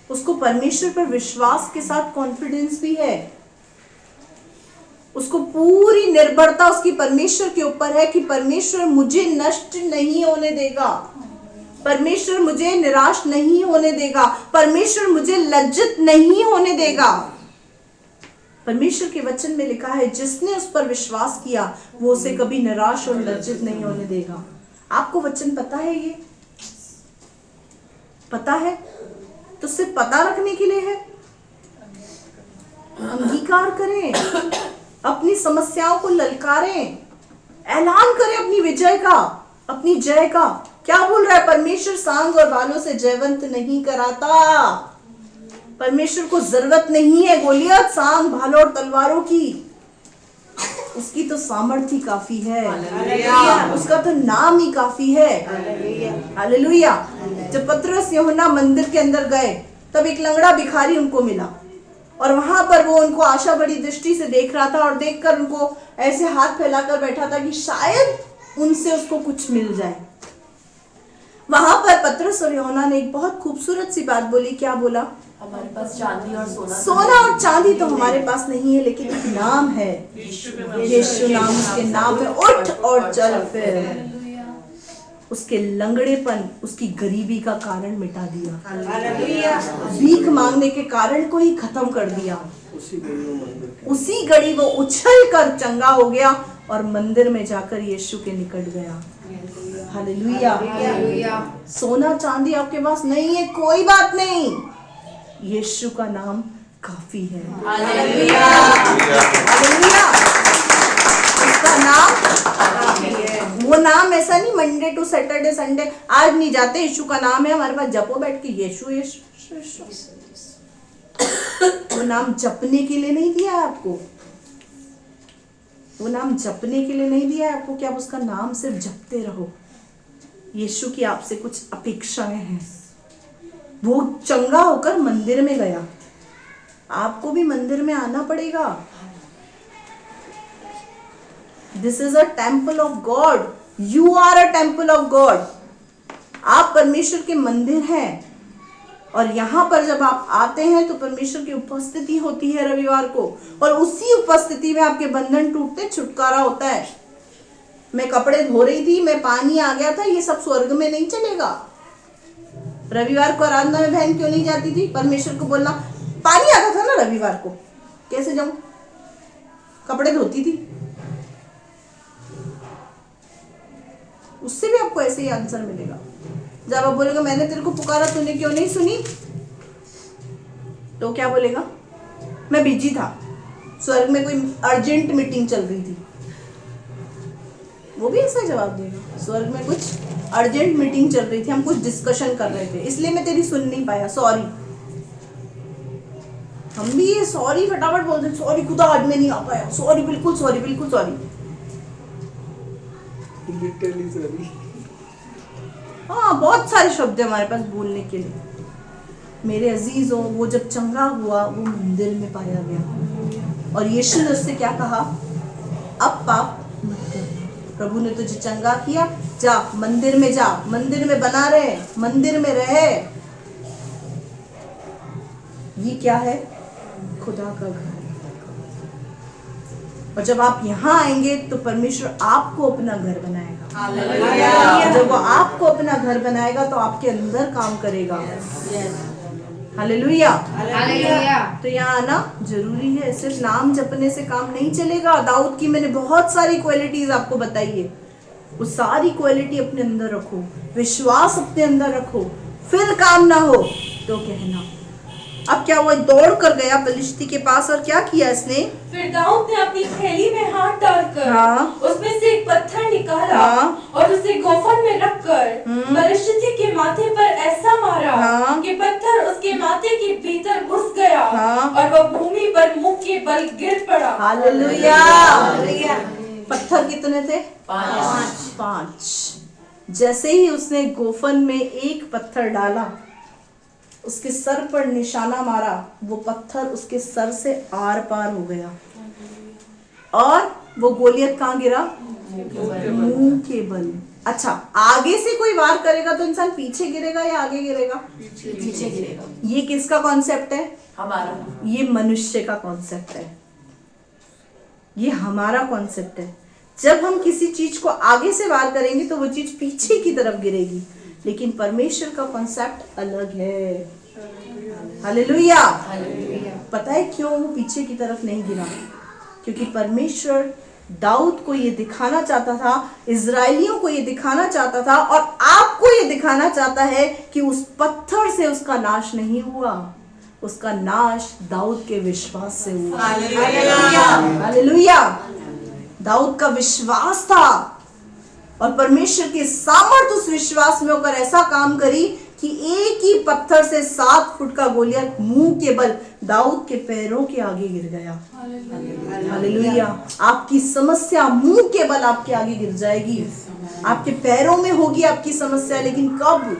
उसको परमेश्वर पर विश्वास के साथ कॉन्फिडेंस भी है। उसको पूरी निर्भरता उसकी परमेश्वर के ऊपर है कि परमेश्वर मुझे नष्ट नहीं होने देगा, परमेश्वर मुझे निराश नहीं होने देगा, परमेश्वर मुझे लज्जित नहीं होने देगा। परमेश्वर के वचन में लिखा है, जिसने उस पर विश्वास किया वो उसे कभी निराश और लज्जित नहीं होने देगा। आपको वचन पता है? ये पता है तो सिर्फ पता रखने के लिए है। अंगीकार करें, अपनी समस्याओं को ललकारें, ऐलान करें अपनी विजय का, अपनी जय का। क्या बोल रहा है? परमेश्वर सांग और भालों से जयवंत नहीं कराता। परमेश्वर को जरूरत नहीं है गोलियत, सांग, भालों और तलवारों की। उसकी तो सामर्थ्य काफी है, उसका तो नाम ही काफी है। हालेलुया। जब पतरस यूहन्ना मंदिर के अंदर गए, तब एक लंगड़ा भिखारी उनको मिला, और वहां पर वो उनको आशा बड़ी दृष्टि से देख रहा था, और देखकर उनको ऐसे हाथ फैलाकर बैठा था कि शायद उनसे उसको कुछ मिल जाए। वहां पर पतरस और यूहन्ना ने एक बहुत खूबसूरत सी बात बोली। क्या बोला? हमारे पास चांदी और सोना और चांदी तो हमारे पास नहीं है, लेकिन एक नाम है, यीशु नाम, उसके नाम में उठ और चल फिर। उसके लंगड़ेपन, उसकी गरीबी का कारण मिटा दिया। भीख मांगने के कारण को ही खत्म कर दिया। उसी घड़ी वो उछल कर चंगा हो गया और मंदिर में जाकर यीशु के निकट गया। हालेलुया। सोना चांदी आपके पास नहीं है, कोई बात नहीं, यीशु का नाम काफी है। हालेलुया। उसका नाम काफी है। वो नाम ऐसा नहीं मंडे टू सैटरडे संडे आज नहीं जाते, यीशु का नाम है हमारे पास, जपो बैठ के यीशु यीशु यीशु। वो नाम जपने के लिए नहीं दिया है आपको, वो नाम जपने के लिए नहीं दिया है आपको कि आप उसका नाम सिर्फ जपते रहो। यीशु की आपसे कुछ अपेक्षाएं हैं। वो चंगा होकर मंदिर में गया, आपको भी मंदिर में आना पड़ेगा। This is a temple of God, you are a temple of God. आप परमेश्वर के मंदिर हैं और यहाँ पर जब आप आते हैं तो परमेश्वर की उपस्थिति होती है रविवार को, और उसी उपस्थिति में आपके बंधन टूटते, छुटकारा होता है। मैं कपड़े धो रही थी, मैं पानी आ गया था, ये सब स्वर्ग में नहीं चलेगा। रविवार को आराधना में बहन क्यों नहीं जाती थी? परमेश्वर को बोलना, पानी आता था ना रविवार को, कैसे जाऊं? कपड़े धोती थी। उससे भी आपको ऐसे ही आंसर मिलेगा। जब आप बोलेगा मैंने तेरे को पुकारा, तूने क्यों नहीं सुनी, तो क्या बोलेगा? मैं बिजी था, स्वर्ग में कोई अर्जेंट मीटिंग चल रही थी। वो भी ऐसा जवाब देगा, स्वर्ग में कुछ अर्जेंट मीटिंग चल रही थी, हम कुछ डिस्कशन कर रहे थे, इसलिए मैं तेरी सुन नहीं पाया, सॉरी। हम भी ये सॉरी फटाफट बोलते, सॉरी खुदा आज मैं नहीं आ पाया, सॉरी, बिल्कुल सॉरी, बिल्कुल सॉरी। हाँ, बहुत सारे शब्द है हमारे पास बोलने के लिए। मेरे अजीजों, वो जब चंगा हुआ वो मंदिर में पाया गया और यीशु ने उससे क्या कहा? अब पाप मत कर, प्रभु ने तुझे चंगा किया, जा मंदिर में जा, मंदिर में बना रहे, मंदिर में रहे। ये क्या है? खुदा का घर। और जब आप यहाँ आएंगे तो परमेश्वर आपको अपना घर बनाएगा। जब वो आपको अपना घर बनाएगा तो आपके अंदर काम करेगा। हालेलुया। तो यहाँ आना जरूरी है, सिर्फ नाम जपने से काम नहीं चलेगा। दाऊद की मैंने बहुत सारी क्वालिटीज आपको बताई है, वो सारी क्वालिटी अपने अंदर रखो, विश्वास अपने अंदर रखो, फिर काम ना हो तो कहना। अब क्या हुआ? दौड़ कर गया पलिश्ती के पास और क्या किया इसने? फिर दाऊद ने अपनी थैली में हाथ डालकर उसमें से एक पत्थर निकाला और उसे गोफन में रखकर पलिश्ती के माथे पर ऐसा मारा कि पत्थर उसके माथे के भीतर घुस गया और वह भूमि पर मुंह के बल गिर पड़ा। हालेलुया। पत्थर कितने थे? 5। जैसे ही उसने गोफन में एक पत्थर डाला, उसके सर पर निशाना मारा, वो पत्थर उसके सर से आर पार हो गया और वो गोलियत कहाँ गिरा? मुंह के बल। अच्छा, आगे से कोई वार करेगा तो इंसान पीछे गिरेगा या आगे गिरेगा? पीछे गिरेगा। ये किसका कॉन्सेप्ट है? हमारा। ये मनुष्य का कॉन्सेप्ट है, ये हमारा कॉन्सेप्ट है। जब हम किसी चीज को आगे से वार करेंगे तो वो चीज पीछे की तरफ गिरेगी, लेकिन परमेश्वर का कॉन्सेप्ट अलग है। हालेलुया। पता है क्यों वो पीछे की तरफ नहीं गिरा? क्योंकि परमेश्वर दाऊद को ये दिखाना चाहता था, इजराइलियों को ये दिखाना चाहता था और आपको ये दिखाना चाहता है कि उस पत्थर से उसका नाश नहीं हुआ, उसका नाश दाऊद के विश्वास से हुआ। हालेलुया। दाऊद का विश्वास था और परमेश्वर की सामर्थ उस विश्वास में होकर ऐसा काम करी कि एक ही पत्थर से 7 फुट का गोलियत मुंह के बल दाऊद के पैरों के आगे गिर गया। हालेलुया। आपकी समस्या मुंह के बल आपके आगे गिर जाएगी, आपके पैरों में होगी आपकी समस्या, लेकिन कब?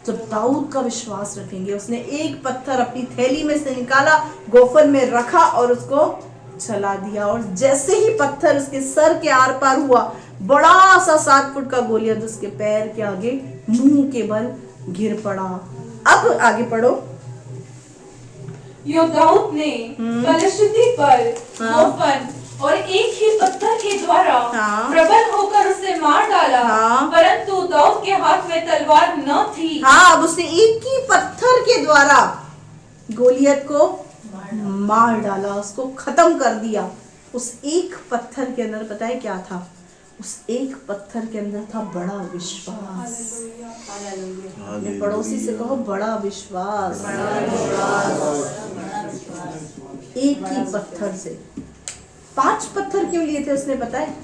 जब दाऊद का विश्वास रखेंगे। उसने एक पत्थर अपनी थैली में से निकाला, गोफन में रखा और उसको चला दिया, और जैसे ही पत्थर उसके सर के आर पार हुआ, बड़ा सा 7 फुट का गोलियत उसके पैर के आगे मुंह के बल गिर पड़ा। अब आगे पढ़ो। दाऊद ने पलिश्ती पर गोफन और एक ही पत्थर के द्वारा हाँ। प्रबल होकर उसे मार डाला। हाँ। परंतु दाऊद के हाथ में तलवार न थी। हाँ, अब उसने एक ही पत्थर के द्वारा गोलियत को मार डाला, उसको खत्म कर दिया। उस एक पत्थर के अंदर पता है क्या था? उस एक पत्थर के अंदर था बड़ा विश्वास। अपने पड़ोसी से कहो बड़ा विश्वास। एक ही पत्थर से 5 पत्थर क्यों लिए थे उसने, पता है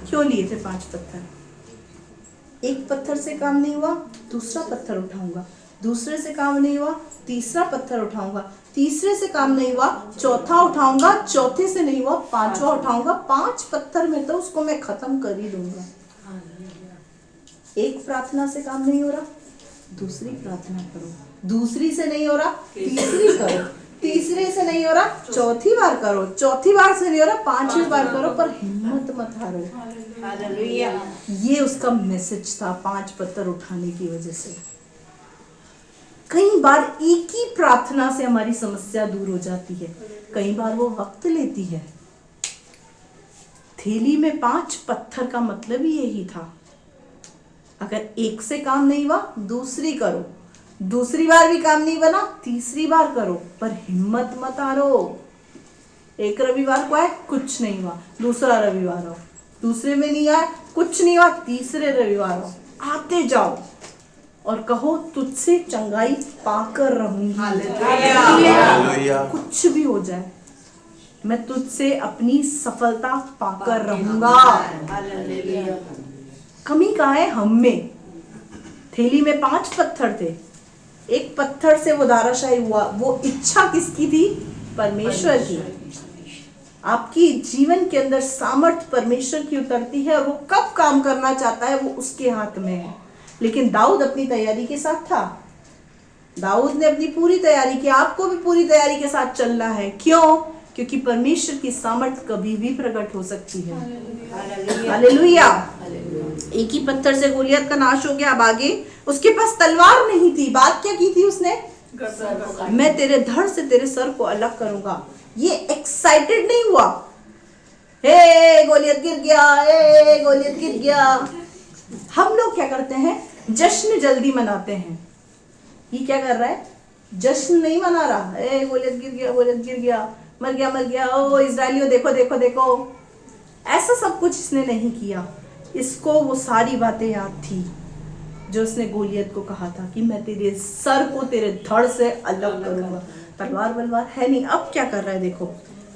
क्यों लिए थे 5 पत्थर? एक पत्थर से काम नहीं हुआ, दूसरा पत्थर उठाऊंगा, दूसरे से काम नहीं हुआ, तीसरा पत्थर उठाऊंगा, तीसरे से काम नहीं हुआ, चौथा उठाऊंगा, चौथे से नहीं हुआ, 5वां उठाऊंगा। 5 पत्थर में तो उसको मैं खत्म कर ही दूंगा। एक प्रार्थना से काम नहीं हो रहा, दूसरी प्रार्थना करो, दूसरी से नहीं हो रहा, तीसरी करो, तीसरे से नहीं हो रहा, चौथी बार करो, चौथी बार से नहीं हो रहा, 5वीं बार करो, पर हिम्मत मत हारो। हालेलुया। ये उसका मैसेज था 5 पत्थर उठाने की वजह से। कई बार एक ही प्रार्थना से हमारी समस्या दूर हो जाती है, कई बार वो वक्त लेती है। थैली में 5 पत्थर का मतलब ही यही था। अगर एक से काम नहीं हुआ, दूसरी करो, दूसरी बार भी काम नहीं बना, तीसरी बार करो, पर हिम्मत मत हारो। एक रविवार को आए, कुछ नहीं हुआ, दूसरा रविवार आओ, दूसरे में नहीं आया, कुछ नहीं हुआ, तीसरे रविवार आओ, आते जाओ और कहो तुझसे चंगाई पाकर रहूंगी। हालेलुया। कुछ भी हो जाए, मैं तुझसे अपनी सफलता पाकर रहूंगा। हालेलुया। कमी कहाँ है? हम में। थैली में 5 पत्थर थे, एक पत्थर से वो धाराशायी हुआ। वो इच्छा किसकी थी? परमेश्वर की। आपकी जीवन के अंदर सामर्थ परमेश्वर की उतरती है और वो कब काम करना चाहता है वो उसके हाथ में है। लेकिन दाऊद अपनी तैयारी के साथ था, दाऊद ने अपनी पूरी तैयारी की। आपको भी पूरी तैयारी के साथ चलना है। क्यों? क्योंकि परमेश्वर की सामर्थ कभी भी प्रकट हो सकती है। हालेलुया। एक ही पत्थर से गोलियत का नाश हो गया। अब आगे उसके पास तलवार नहीं थी। बात क्या की थी उसने? मैं तेरे धड़ से तेरे सर को अलग करूंगा। ये एक्साइटेड नहीं हुआ, हे गोलियत गिर गया, हे गोलियत गिर गया। हम लोग क्या करते हैं? जश्न जल्दी मनाते हैं। ये क्या कर रहा है? जश्न नहीं मना रहा। ए गोलियत गिर गया, गोलियत गिर गया, मर गया, मर गया, ओ इजराइलियों देखो देखो देखो। ऐसा सब कुछ इसने नहीं किया। इसको वो सारी बातें याद थी जो उसने गोलियत को कहा था कि मैं तेरे सर को तेरे धड़ से अलग करूंगा। तलवार बलवार है नहीं। अब क्या कर रहा है देखो।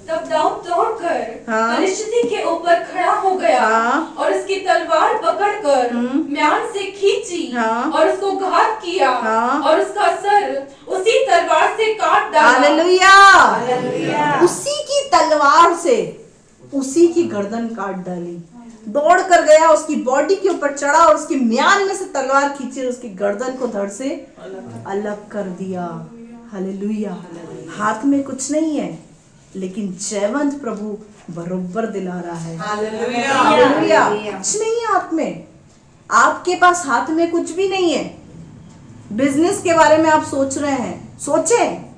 तब दाऊद दौड़कर हाँ। फिलिस्ती के ऊपर खड़ा हो गया। हाँ। और उसकी तलवार पकड़कर म्यान से खींची। हाँ। और उसको घात किया। हाँ। और उसका सर उसी तलवार से काट डाला। हालेलुया। उसी की तलवार से उसी की गर्दन काट डाली। दौड़ कर गया, उसकी बॉडी के ऊपर चढ़ा और उसकी म्यान में से तलवार खींची और उसकी गर्दन को धड़ से अलग कर दिया। हालेलुया। हाथ में कुछ नहीं है, लेकिन जयवंत प्रभु बरोबर दिला रहा है। हालेलुया। कुछ नहीं है हाथ में। आपके पास हाथ में कुछ भी नहीं है। बिजनेस के बारे में आप सोच रहे हैं, सोचें।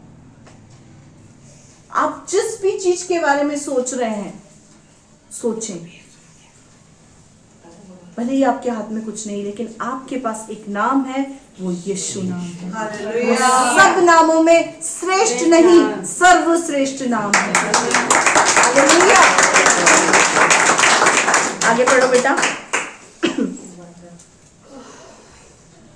आप जिस भी चीज के बारे में सोच रहे हैं, सोचें। भले ही आपके हाथ में कुछ नहीं, लेकिन आपके पास एक नाम है, वो यीशु नाम है। वो सब नामों में श्रेष्ठ नहीं, सर्वश्रेष्ठ नाम है। हालेलुया। आगे पढ़ो बेटा,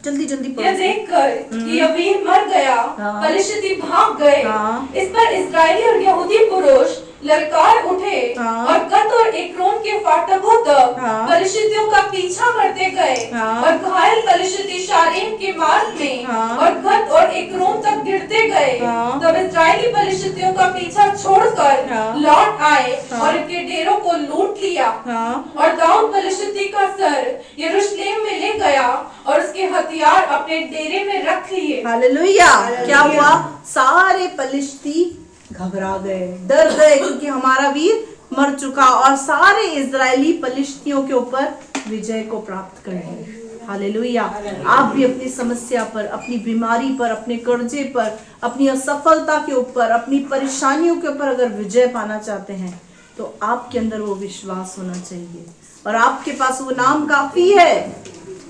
जल्दी जल्दी पढ़ो। यह देखकर कि यह वीर मर गया, हाँ। फिलिस्ती भाग गए। हाँ। इस पर इस्राएली और यहूदी पुरुष ललकार उठे। हाँ। और गत और एक्रोन के फाटकों तक हाँ। फिलिस्तियों का पीछा करते गए। हाँ। और घायल फिलिस्ती शारेम के मार्ग में हाँ। और गत और एक्रोन तक गिरते गए। हाँ। तब इस्राएली फिलिस्तियों का पीछा छोड़कर हाँ। लौट आए। हाँ। और इनके डेरों को लूट लिया। हाँ। और दाऊद फिलिस्ती का सर यरूशलेम में ले गया और उसके हथियार अपने डेरे में रख लिए। हालेलुया। क्या हुआ? सारे पलिश्ती घबरा गए, डर गए, क्योंकि हमारा वीर मर चुका। और सारे इजरायली पलिश्तियों के ऊपर विजय को प्राप्त कर लिए। हालेलुया। आप भी अपनी समस्या पर, अपनी बीमारी पर, अपने कर्जे पर, अपनी असफलता के ऊपर, अपनी परेशानियों के ऊपर अगर विजय पाना चाहते हैं, तो आपके अंदर वो विश्वास होना चाहिए और आपके पास वो नाम काफी है।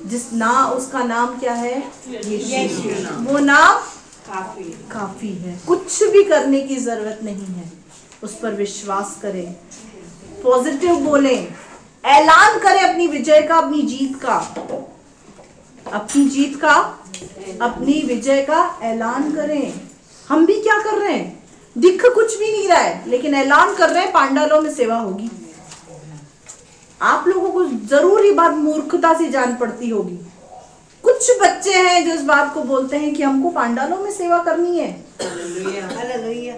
उसका नाम क्या है? यीशु। वो नाम काफी है, कुछ भी करने की जरूरत नहीं है। उस पर विश्वास करें, पॉजिटिव बोलें, ऐलान करें अपनी विजय का, अपनी विजय का ऐलान करें। हम भी क्या कर रहे हैं? दिख कुछ भी नहीं रहा है, लेकिन ऐलान कर रहे हैं पांडालों में सेवा होगी। आप लोगों को जरूर ये बात मूर्खता से जान पड़ती होगी। कुछ बच्चे हैं जो इस बात को बोलते हैं कि हमको पांडालों में सेवा करनी है।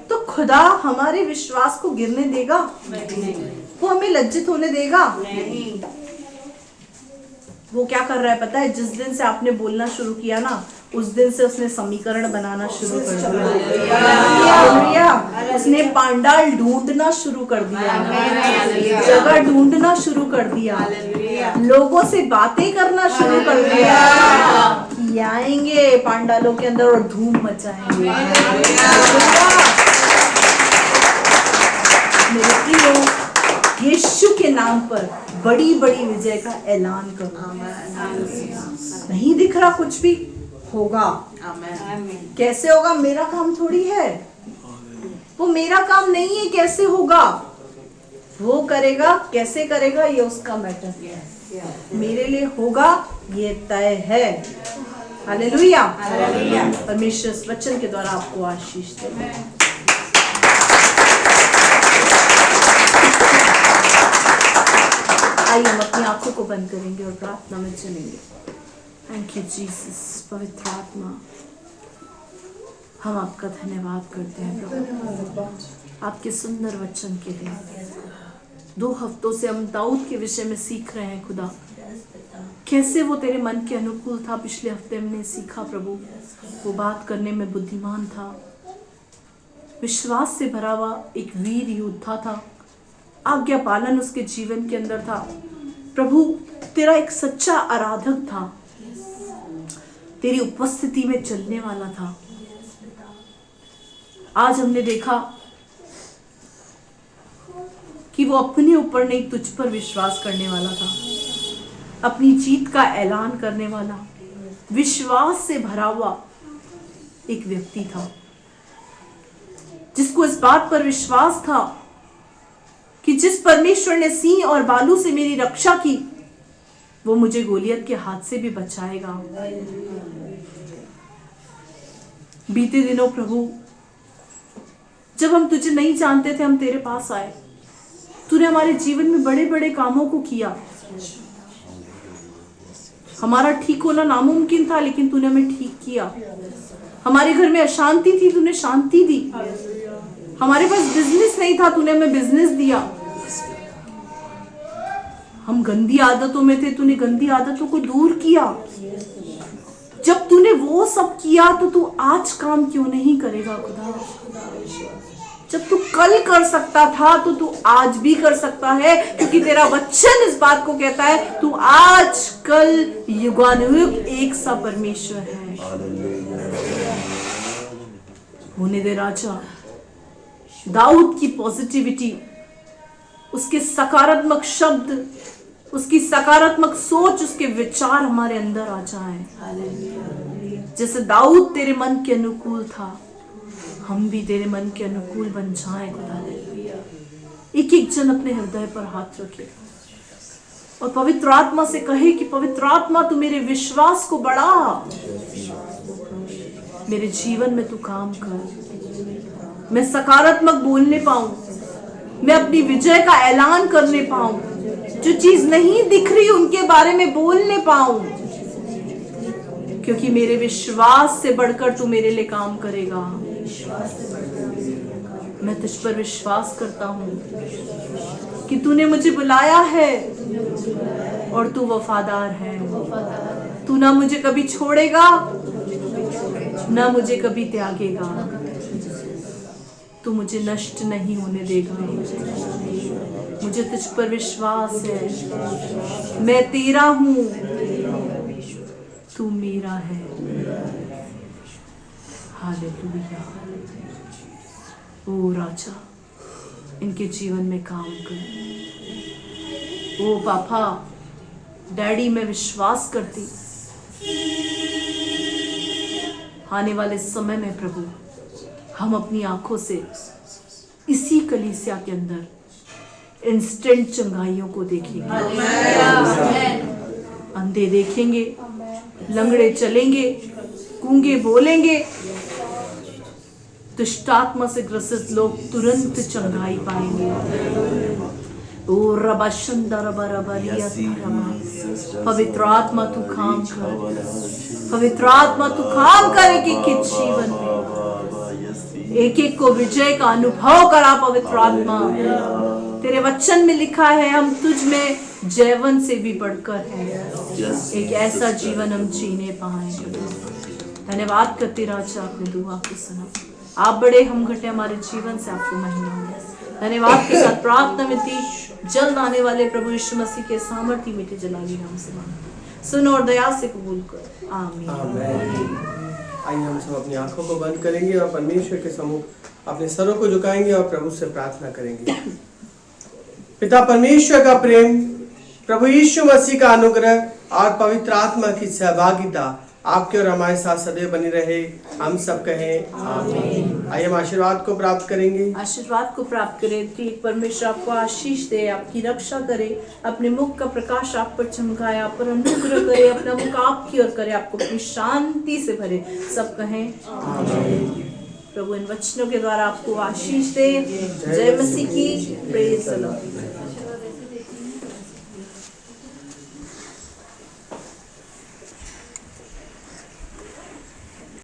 तो खुदा हमारे विश्वास को गिरने देगा? वो हमें लज्जित होने देगा? वो क्या कर रहा है पता है? जिस दिन से आपने बोलना शुरू किया ना, उस दिन से उसने समीकरण बनाना शुरू कर दिया। उसने पांडाल ढूंढना शुरू कर दिया, जगह ढूंढना शुरू कर दिया, लोगों से बातें करना शुरू कर दिया कि आएंगे पांडालों के अंदर और धूम मचाएंगे। मेरे प्रियो, यीशु के नाम पर बड़ी बड़ी विजय का ऐलान करो। नहीं दिख रहा कुछ भी, होगा। कैसे होगा? मेरा काम थोड़ी है, वो मेरा काम नहीं है। कैसे होगा? वो करेगा, कैसे करेगा ये उसका मैटर है। मेरे लिए होगा, ये तय है। हालेलुया। परमेश्वर इस वचन के द्वारा आपको आशीष दे। आइए हम अपनी आंखों को बंद करेंगे और प्रार्थना में चलेंगे। Thank you Jesus. पवित्र आत्मा, हम आपका धन्यवाद करते हैं प्रभु आपके सुंदर वचन के लिए। 2 हफ्तों से हम दाऊद के विषय में सीख रहे हैं खुदा, कैसे वो तेरे मन के अनुकूल था। पिछले हफ्ते हमने सीखा प्रभु, वो बात करने में बुद्धिमान था, विश्वास से भरा हुआ एक वीर योद्धा था, आज्ञा पालन उसके जीवन के अंदर था। प्रभु तेरा एक सच्चा आराधक था, तेरी उपस्थिति में चलने वाला था। आज हमने देखा कि वो अपने ऊपर नहीं, तुझ पर विश्वास करने वाला था, अपनी जीत का ऐलान करने वाला, विश्वास से भरा हुआ एक व्यक्ति था, जिसको इस बात पर विश्वास था कि जिस परमेश्वर ने सिंह और भालू से मेरी रक्षा की, वो मुझे गोलियत के हाथ से भी बचाएगा। बीते दिनों प्रभु, जब हम तुझे नहीं जानते थे, हम तेरे पास आए, तूने हमारे जीवन में बड़े बड़े कामों को किया। हमारा ठीक होना नामुमकिन था, लेकिन तूने हमें ठीक किया। हमारे घर में अशांति थी, तूने शांति दी। हमारे पास बिजनेस नहीं था, तूने हमें बिजनेस दिया। हम गंदी आदतों में थे, तूने गंदी आदतों को दूर किया। जब तूने वो सब किया, तो तू आज काम क्यों नहीं करेगा खुदा? जब तू कल कर सकता था, तो तू आज भी कर सकता है, क्योंकि तेरा वचन इस बात को कहता है, तू आज कल युगानुयुग एक सा परमेश्वर है। होने दे राजा। दाऊद की पॉजिटिविटी, उसके सकारात्मक शब्द, उसकी सकारात्मक सोच, उसके विचार हमारे अंदर आ जाएं। जैसे दाऊद तेरे मन के अनुकूल था, हम भी तेरे मन के अनुकूल बन जाएं खुदा। एक एक जन अपने हृदय पर हाथ रखे और पवित्र आत्मा से कहे कि पवित्र आत्मा, तू मेरे विश्वास को बढ़ा, मेरे जीवन में तू काम कर, मैं सकारात्मक बोलने पाऊं, मैं अपनी विजय का ऐलान करने पाऊं, जो चीज नहीं दिख रही उनके बारे में बोलने पाऊं, क्योंकि मेरे विश्वास से बढ़कर तू मेरे लिए काम करेगा। मैं तुझ पर विश्वास करता हूं कि तूने मुझे बुलाया है और तू वफादार है। तू ना मुझे कभी छोड़ेगा, ना मुझे कभी त्यागेगा। तू मुझे नष्ट नहीं होने देगा। मुझे तुझ पर विश्वास है। मैं तेरा हूं, तू मेरा है। हालेलुया। ओ राजा, इनके जीवन में काम कर। ओ पापा, डैडी, मैं विश्वास करती आने वाले समय में प्रभु हम अपनी आंखों से इसी कलीसिया के अंदर इंस्टेंट चंगाइयों को देखेंगे। अंधे देखेंगे, लंगड़े चलेंगे, गूंगे बोलेंगे, दुष्टात्मा से ग्रसित लोग तुरंत चंगाई पाएंगे। ओ रबा शंदा रबा रबा रिया रबा। पवित्र आत्मा तू काम कर, पवित्र आत्मा तू काम कर एक एक के जीवन में, एक एक को विजय का अनुभव करा। पवित्र आत्मा, तेरे वचन में लिखा है हम तुझ में जयवन से भी बढ़कर हैं। एक ऐसा जीवन हम जीने पाएंगे। धन्यवाद करते राजा, आपने दुआ को सुना। आप बड़े, हम घटे, हमारे जीवन से आपको महिमा हो। धन्यवाद के साथ प्रार्थना मिलती जल्द आने वाले प्रभु यीशु मसीह के सामर्थ्य मीठे जलाली नाम से मांगते, सुनो और दया से कबूल कर। आमीन। आइए हम सब अपनी आंखों को बंद करेंगे और परमेश्वर के सम्मुख अपने सरों को झुकाएंगे और प्रभु से प्रार्थना करेंगे। पिता परमेश्वर का प्रेम, प्रभु यीशु मसीह का अनुग्रह और पवित्र आत्मा की सहभागिता आपके और हमारे साथ सदैव बनी रहे। हम सब कहें आमीन। आइए हम आशीर्वाद को प्राप्त करेंगे। आशीर्वाद को प्राप्त करें। त्रिएक परमेश्वर आपको आशीष दे, आपकी रक्षा करे, अपने मुख का प्रकाश आप पर चमकाए, आप पर अनुग्रह करे, अपना मुख आपकी ओर करे, आपको अपनी शांति से भरे। सब कहें आमीन। प्रभु इन वचनों के द्वारा आपको आशीष दे। जय मसीह की। Praise the Lord.